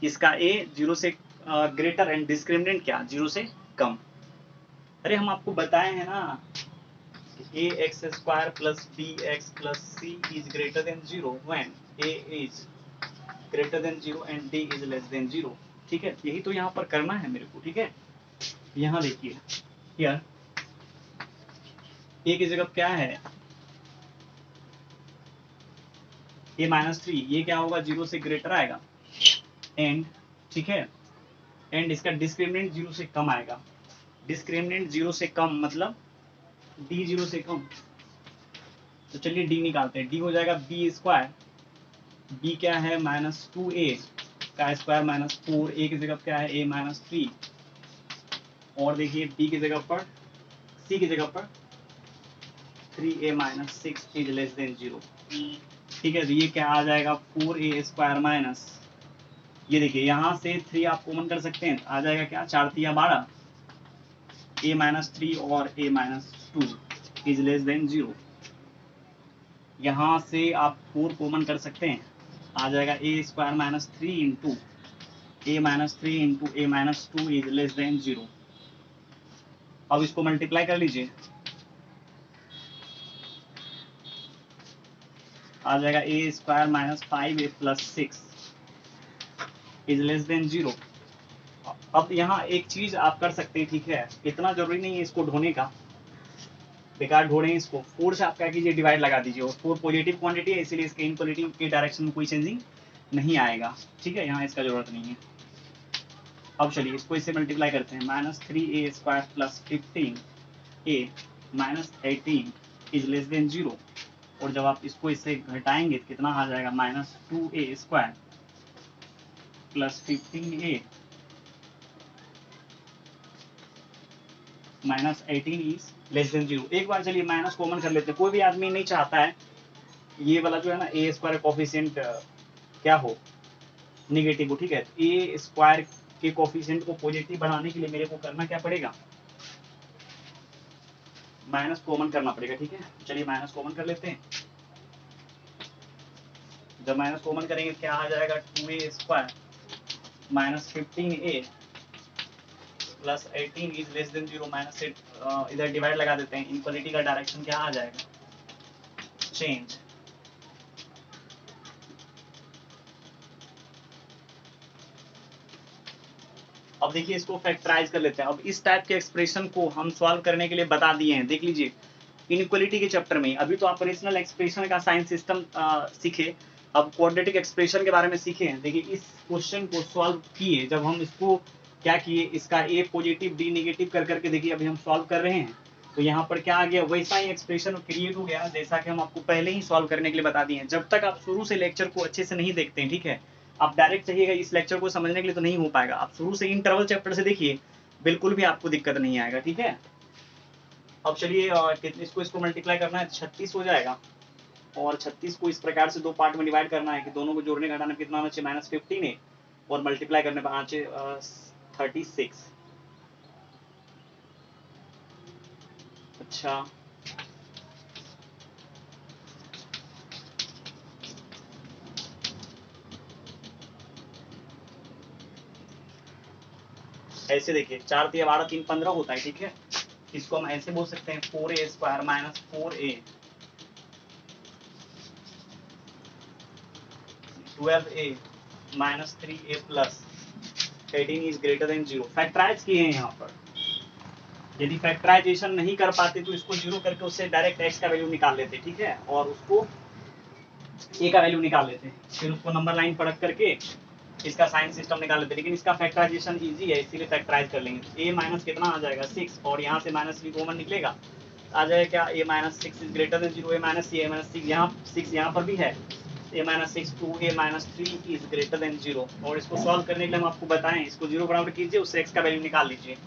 इसका ए 0 से ग्रेटर एंड डिस्क्रिमिनेंट क्या 0 से कम। अरे हम आपको बताए हैं ना, a x square plus b x plus c is greater than 0 when a is greater than 0 and d is less than 0, ठीक है। यही तो यहाँ पर करना है मेरे को, ठीक है। यहाँ देखिए यार, ए की जगह क्या है, ए -3, ये क्या होगा 0 से ग्रेटर आएगा एंड, ठीक है, एंड इसका डिस्क्रिमिनेंट 0 से कम आएगा। डिस्क्रिमिनेंट 0 से कम मतलब डी 0 से कम। तो चलिए डी निकालते हैं। डी हो जाएगा बी स्क्वायर, बी क्या है -2a का स्क्वायर -4, ए की जगह क्या है a -3, और देखिए बी की जगह पर, सी की जगह पर 3a - 6 इज लेस देन 0, ठीक है। तो ये क्या आ जाएगा 4a स्क्वायर माइनस, ये देखिए यहाँ से 3 आप कॉमन कर सकते हैं, आ जाएगा क्या 4 3 12, a -3 और a -2 इज लेस देन 0। यहाँ से आप 4 कॉमन कर सकते हैं, आ जाएगा a square -3 into a -3 into a -2 is less than 0। अब इसको मल्टीप्लाई कर लीजिए, आ जाएगा a square -5a plus 6 is less than 0। अब यहाँ एक चीज आप कर सकते हैं, ठीक है, इतना जरूरी नहीं है इसको ढोने का, बेकार ढोड़े इसको। 4 से आप क्या कीजिए डिवाइड लगा दीजिए, और 4 पॉजिटिव क्वांटिटी है इसीलिए इसके इनक्वालिटी के डायरेक्शन में कोई चेंजिंग नहीं आएगा, ठीक है, यहाँ इसका जरूरत नहीं है। अब चलिए इसको इससे मल्टीप्लाई करते हैं, -3a square plus 15a minus 18 is less than 0, और जब आप इसको इससे घटाएंगे तो कितना आ जाएगा -2a square plus 15a -18 is less than 0। एक बार चलिए माइनस कॉमन कर लेते हैं, कोई भी आदमी नहीं चाहता है ये वाला जो है ना ए स्क्वायर कोफिशिएंट क्या हो, निगेटिव हो, ठीक है। ए स्क्वायर के कोफिशिएंट को पॉजिटिव बनाने के लिए मेरे को करना क्या पड़ेगा, माइनस कॉमन करना पड़ेगा, ठीक है। चलिए माइनस कॉमन कर लेते हैं। जब माइनस कॉमन करेंगे क्या आ जाएगा 2a square minus 15a plus 18 is less than 0, minus से इधर डिवाइड लगा देते हैं, इनक्वालिटी का डायरेक्शन क्या आ जाएगा चेंज। अब देखिए इसको फैक्टराइज कर लेते हैं। अब इस टाइप के एक्सप्रेशन को हम सॉल्व करने के लिए बता दिए हैं, देख लीजिए इनइक्वालिटी के चैप्टर में। अभी तो आप रेशनल एक्सप्रेशन का साइंस सिस्टम सीखे, अब क्वाड्रेटिक एक्सप्रेशन के बारे में सीखे हैं। देखिए इस क्वेश्चन को सॉल्व किए, जब हम इसको क्या किए, इसका ए पॉजिटिव डी नेगेटिव कर करके देखिए अभी हम सॉल्व कर रहे हैं, तो यहाँ पर क्या आ गया, वैसा ही एक्सप्रेशन क्रिएट हो गया जैसा कि हम आपको पहले ही सॉल्व करने के लिए बता दिए हैं। जब तक आप शुरू से लेक्चर को अच्छे से नहीं देखते हैं, ठीक है, आप डायरेक्ट चाहिएगा इस लेक्चर को समझने के लिए तो नहीं हो पाएगा। आप शुरू से इंटरवल चैप्टर से देखिए, बिल्कुल भी आपको दिक्कत नहीं आएगा, ठीक है। अब चलिए इसको मल्टीप्लाई करना है, 36 हो जाएगा, और 36 को इस प्रकार से दो पार्ट में डिवाइड करना है कि दोनों को जोड़ने का टाइम कितना होना चाहिए -15 और मल्टीप्लाई करने पर आना चाहिए 36। अच्छा ऐसे देखिए 4 3 12 3 15 होता है, ठीक है। इसको हम ऐसे बोल सकते हैं 4a square minus 4a 12a minus 3a plus 18 is greater than 0। Factorise किए हैं यहाँ पर। यदि फैक्टराइजेशन नहीं कर पाते तो इसको 0 करके उससे डायरेक्ट x का वैल्यू निकाल लेते, ठीक है, और उसको a का वैल्यू निकाल लेते, फिर उसको नंबर लाइन पढ़ करके इसका साइन सिस्टम निकाल लेते। लेकिन इसका फैक्टराइजेशन इजी है, इसीलिए फैक्टराइज कर लेंगे। a माइनस कितना आ जाएगा 6, और यहाँ से -3 कॉमन निकलेगा, आ जाएगा क्या a - 6 is greater than 0, a - 6 यहाँ 6 यहाँ पर भी है, a - 6 2a - 3 is greater than 0। और इसको सॉल्व करने के लिए हम आपको बताएं, इसको 0 बराबर कीजिए, उससे x का वैल्यू निकाल लीजिए।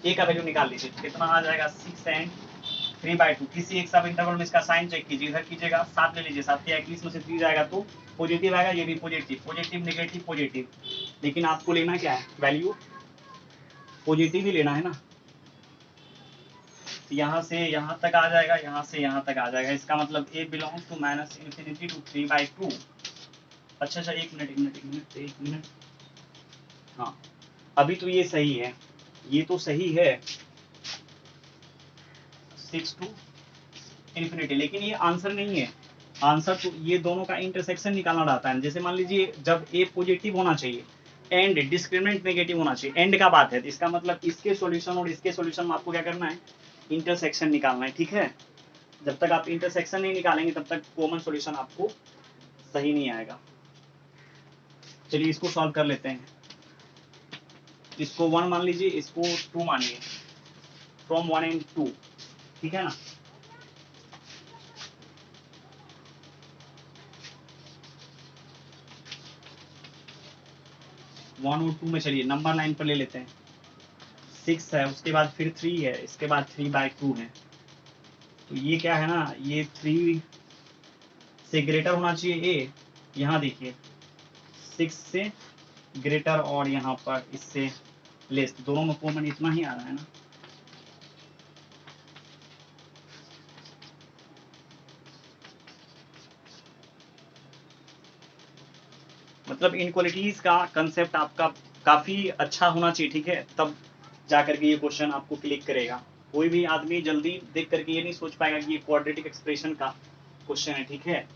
ए का वैल्यू निकाल लीजिए, कितना आ जाएगा 6 एंड 3/2। किसी एक सब इंटरवल में इसका साइन चेक कीजिए, इधर कीजिएगा 7 ले लीजिए, 7 के 21 में से 3 जाएगा तो पॉजिटिव आएगा, ये भी पॉजिटिव, पॉजिटिव नेगेटिव पॉजिटिव, लेकिन आपको लेना क्या है, वैल्यू पॉजिटिव ही लेना है ना। यहाँ से यहाँ तक आ जाएगा, यहाँ से यहाँ तक आ जाएगा, इसका मतलब a बिलोंग्स टू -∞ to 3/2। अच्छा अच्छा, एक मिनट, हाँ अभी तो ये सही है, ये तो सही है 6 to ∞, लेकिन ये आंसर नहीं है। आंसर तो ये दोनों का इंटरसेक्शन निकालना रहता है। जैसे मान लीजिए जब ए पॉजिटिव होना चाहिए एंड डिस्क्रिमिनेंट नेगेटिव होना चाहिए, एंड का बात है, तो इसका मतलब इसके सॉल्यूशन और इसके सॉल्यूशन में आपको क्या करना है, इंटरसेक्शन निकालना है, ठीक है। जब तक आप इंटरसेक्शन नहीं निकालेंगे तब तक कॉमन सॉल्यूशन आपको सही नहीं आएगा। चलिए इसको सॉल्व कर लेते हैं। इसको 1 मान लीजिए, इसको 2 मानिए, फ्रॉम 1 एंड 2, ठीक है ना। वन और 2 में चलिए नंबर 9 पर ले लेते हैं। 6 है, उसके बाद फिर 3 है, इसके बाद 3/2 है। तो ये क्या है ना, ये 3 से ग्रेटर होना चाहिए ए, यहाँ देखिए 6 से ग्रेटर और यहाँ पर इससे लेस, दोनों में कॉमन इतना ही आ रहा है ना। मतलब इनक्वालिटीज का कंसेप्ट आपका काफी अच्छा होना चाहिए, ठीक है, तब जाकर के ये क्वेश्चन आपको क्लिक करेगा। कोई भी आदमी जल्दी देख करके ये नहीं सोच पाएगा कि ये क्वाड्रेटिक एक्सप्रेशन का क्वेश्चन है, ठीक है।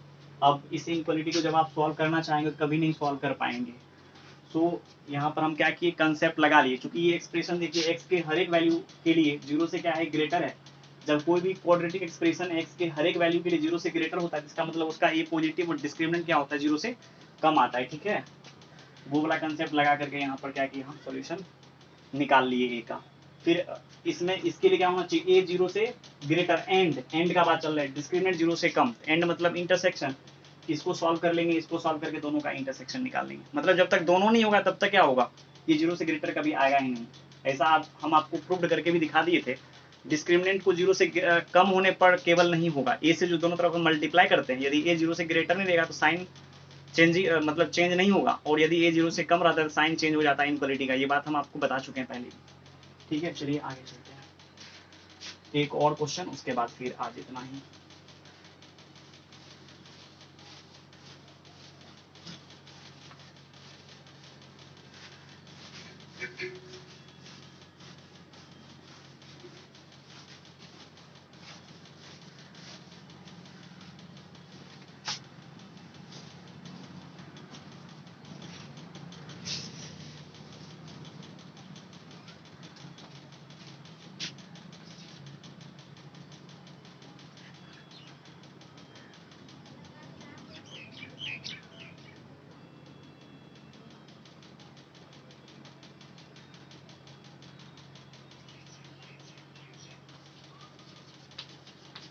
अब इस इनक्वालिटी को जब आप सॉल्व करना चाहेंगे तो कभी नहीं सॉल्व कर पाएंगे। सो यहाँ पर हम क्या किए, कंसेप्ट लगा लिए, क्योंकि ये एक्सप्रेशन देखिए एक्स के हर एक वैल्यू के लिए 0 से क्या है, ग्रेटर है। जब कोई भी क्वाड्रेटिक एक्सप्रेशन एक्स के हर एक वैल्यू के लिए 0 से ग्रेटर होता है, इसका मतलब उसका ए पॉजिटिव और डिस्क्रिमिनेंट क्या होता है, 0 से कम आता है, ठीक है। वो वाला कंसेप्ट लगा करके यहाँ पर क्या किया, हम सॉल्यूशन निकाल लिए ए का। फिर इसमें इसके लिए क्या होना चाहिए, ए 0 से ग्रेटर, एंड का बात चल रहा है, डिस्क्रिमिनेंट 0 से कम, एंड मतलब इंटरसेक्शन। इसको सॉल्व कर लेंगे, इसको सॉल्व करके दोनों का इंटरसेक्शन निकाल लेंगे। मतलब जब तक दोनों नहीं होगा तब तक क्या होगा, ये 0 से ग्रेटर कभी आएगा ही नहीं। ऐसा हम आपको प्रूव करके भी दिखा दिए थे। डिस्क्रिमिनेंट को 0 से कम होने पर केवल नहीं होगा, ए से जो दोनों तरफ मल्टीप्लाई करते हैं, यदि ए 0 से ग्रेटर नहीं रहेगा तो साइन चेंज मतलब चेंज नहीं होगा, और यदि ए 0 से कम रहता है तो साइन चेंज हो जाता है इनक्वालिटी का। ये बात हम आपको बता चुके हैं पहले, ठीक है। चलिए आगे चलते हैं, एक और क्वेश्चन, उसके बाद फिर आज इतना ही।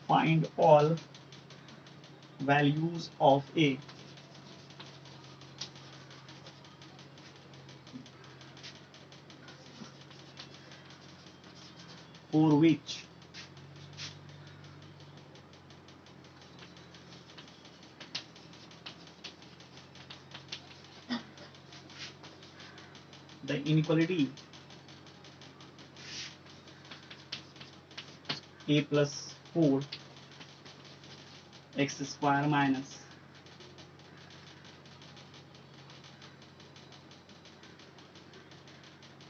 Find all values of a for which the inequality a plus 4 x square minus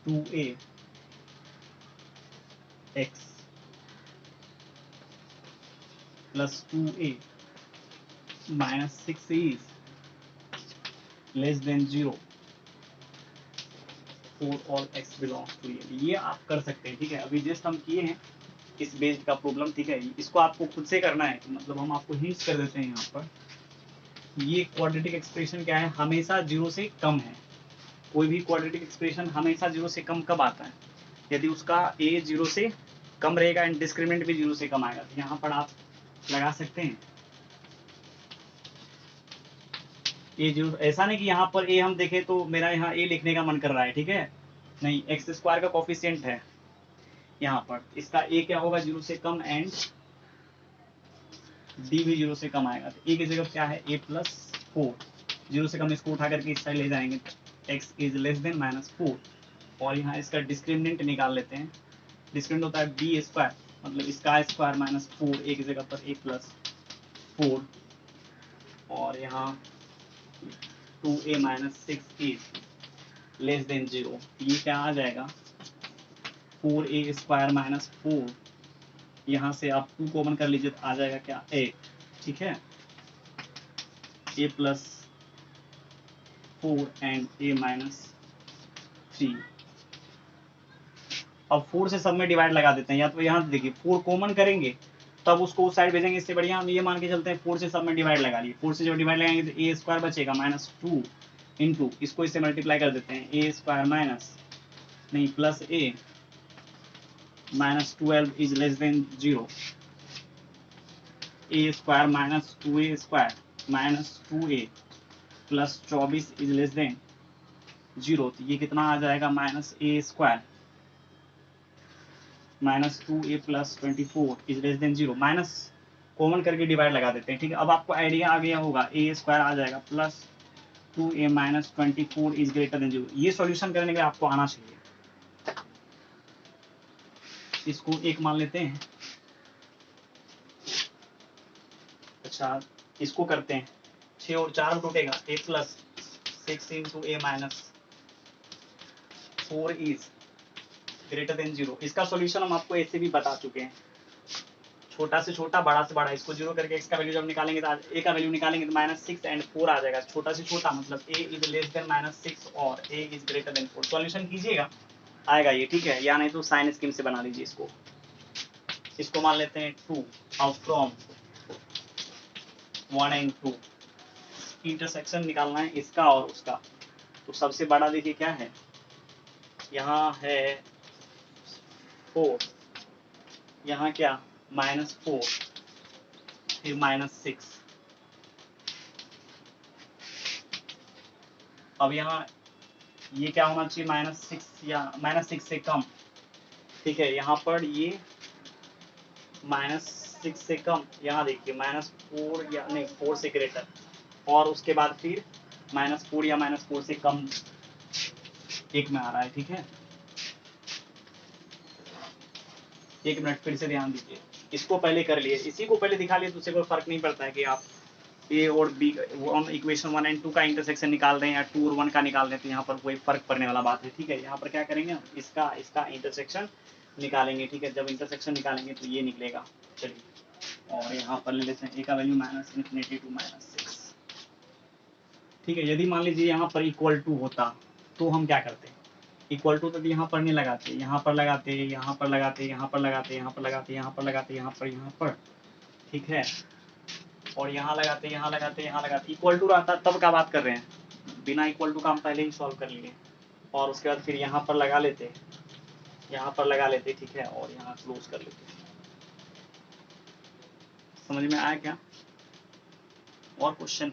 2a x plus 2a minus 6 is less than 0 for all x belongs to a। ये आप कर सकते हैं, ठीक है। अभी जस्ट हम किए हैं इस बेस्ड का प्रॉब्लम, ठीक है। इसको आपको खुद से करना है, मतलब हम आपको हिंट्स कर देते हैं यहाँ पर। ये क्वाड्रेटिक एक्सप्रेशन क्या है, हमेशा 0 से कम है। कोई भी क्वाड्रेटिक एक्सप्रेशन हमेशा 0 से कम कब आता है, यदि उसका a 0 से कम रहेगा एंड डिस्क्रिमिनेंट भी 0 से कम आएगा। तो यहाँ पर आप लगा सकते हैं a 0। ऐसा नहीं कि यहाँ पर a हम देखें तो मेरा यहाँ a लिखने का मन कर रहा है, ठीक है, नहीं, एक्स स्क्वायर का कोफिशिएंट है, यहाँ पर इसका ए क्या होगा 0 से कम एंड डी भी 0 से कम आएगा। तो ए की जगह क्या है a प्लस 4, 0 से कम इसको उठा करके इस साइड ले जाएंगे x इज लेस देन -4 और यहाँ इसका डिस्क्रिमिनेंट निकाल लेते हैं। डिस्क्रिमिनेंट होता है b स्क्वायर मतलब इसका स्क्वायर -4 एक जगह पर a प्लस 4 और यहाँ 2a minus 6 is less than 0। ये क्या आ जाएगा 4a स्क्वायर माइनस 4, यहाँ से आप 2 कॉमन कर लीजिए तो आ जाएगा क्या 8, ठीक है। a plus 4 and a minus 3। अब 4 से सब में डिवाइड लगा देते हैं, या तो यहाँ देखिए 4 कॉमन करेंगे तब उसको उस साइड भेजेंगे, इससे बढ़िया हम ये मान के चलते हैं 4 से सब में डिवाइड लगा लिए। 4 से जब डिवाइड लगाएंगे तो a स्क्वायर बचेगा -2 इंटू इसको इससे मल्टीप्लाई कर देते हैं a स्क्वायर माइनस नहीं plus a -12 is less than 0, a square minus 2a square minus 2a plus 24 is less than 0। तो ये कितना आ जाएगा -a square -2a plus 24 is less than 0। Minus common करके डिवाइड लगा देते हैं, ठीक है। अब आपको आइडिया आ गया होगा a स्क्वायर आ जाएगा plus 2a minus 24 is greater than 0। ये सॉल्यूशन करने के लिए आपको आना चाहिए। इसको एक मान लेते हैं, अच्छा इसको करते हैं 6 और 4 टूटेगा a plus 6 into a minus 4 is greater than 0। इसका सॉल्यूशन हम आपको ऐसे भी बता चुके हैं, छोटा से छोटा बड़ा से बड़ा। इसको 0 करके x का वैल्यू जब निकालेंगे तो a का वैल्यू निकालेंगे तो -6 एंड 4 आ जाएगा। छोटा से छोटा मतलब a इज लेस देन -6 और a is greater then 4। Solution कीजिएगा आएगा ये, ठीक है। या नहीं तो साइन स्कीम से बना लीजिए इसको। इसको मान लेते हैं 2 और फ्रॉम 1 एंड 2 इंटरसेक्शन निकालना है इसका और उसका। तो सबसे बड़ा देखिए क्या है, यहाँ है 4, यहाँ क्या -4 फिर -6। अब यहाँ ये क्या होना चाहिए -6 या -6 से कम, ठीक है। यहाँ पर ये -6 से कम, यहाँ देखिए -4 या नहीं 4 से ग्रेटर और उसके बाद फिर -4 या -4 से कम एक में आ रहा है, ठीक है। एक मिनट फिर से ध्यान दीजिए, इसको पहले कर लिए, इसी को पहले दिखा लिए तो उससे कोई फर्क नहीं पड़ता है कि आप ए और बी इक्वेशन 1 एंड 2 का इंटरसेक्शन निकाल रहे हैं या 2 और 1 का निकाल रहे हैं, तो यहाँ पर कोई फर्क पड़ने वाला बात है, ठीक है। यहाँ पर क्या करेंगे हम इसका इंटरसेक्शन निकालेंगे, ठीक है। जब इंटरसेक्शन निकालेंगे तो ये निकलेगा। चलिए और यहाँ पर ले लेते हैं ए का वैल्यू -∞ टू -6, ठीक है। यदि मान लीजिए यहाँ पर इक्वल टू होता तो हम क्या करते, इक्वल टू तो यहाँ पर नहीं लगाते, यहाँ पर लगाते, यहाँ पर लगाते, यहाँ पर लगाते, यहाँ पर लगाते, यहाँ पर लगाते, यहाँ पर, ठीक है। और यहाँ लगाते, यहाँ लगाते, यहाँ लगाते। इक्वल टू रहता तब का बात कर रहे हैं, बिना इक्वल टू का हम पहले ही सॉल्व कर लिए। और उसके बाद फिर यहाँ पर लगा लेते, यहाँ पर लगा लेते, ठीक है। और यहाँ क्लोज कर लेते। समझ में आया क्या? और क्वेश्चन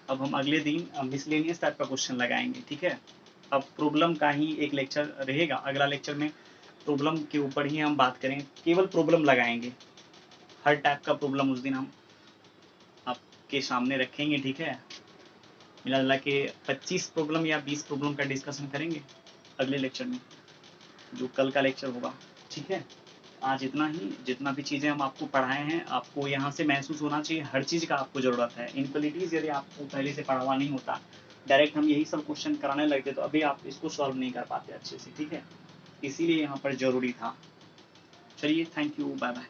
अब हम अगले दिन मिसलेनियस टाइप का क्वेश्चन लगाएंगे, ठीक है। अब प्रॉब्लम का ही एक लेक्चर रहेगा, अगला लेक्चर में प्रॉब्लम के ऊपर ही हम बात करें, केवल प्रॉब्लम लगाएंगे। हर टाइप का प्रॉब्लम उस दिन हम आपके सामने रखेंगे, ठीक है। मिला जुला के 25 प्रॉब्लम या 20 प्रॉब्लम का डिस्कशन करेंगे अगले लेक्चर में, जो कल का लेक्चर होगा, ठीक है। आज इतना ही, जितना भी चीज़ें हम आपको पढ़ाए हैं आपको यहाँ से महसूस होना चाहिए हर चीज़ का आपको ज़रूरत है। इनक्वालिटीज़ यदि आपको पहले से पढ़ा हुआ नहीं होता, डायरेक्ट हम यही सब क्वेश्चन कराने लगते तो अभी आप इसको सॉल्व नहीं कर पाते अच्छे से, ठीक है। इसीलिए यहाँ पर ज़रूरी था। चलिए, थैंक यू, बाय बाय।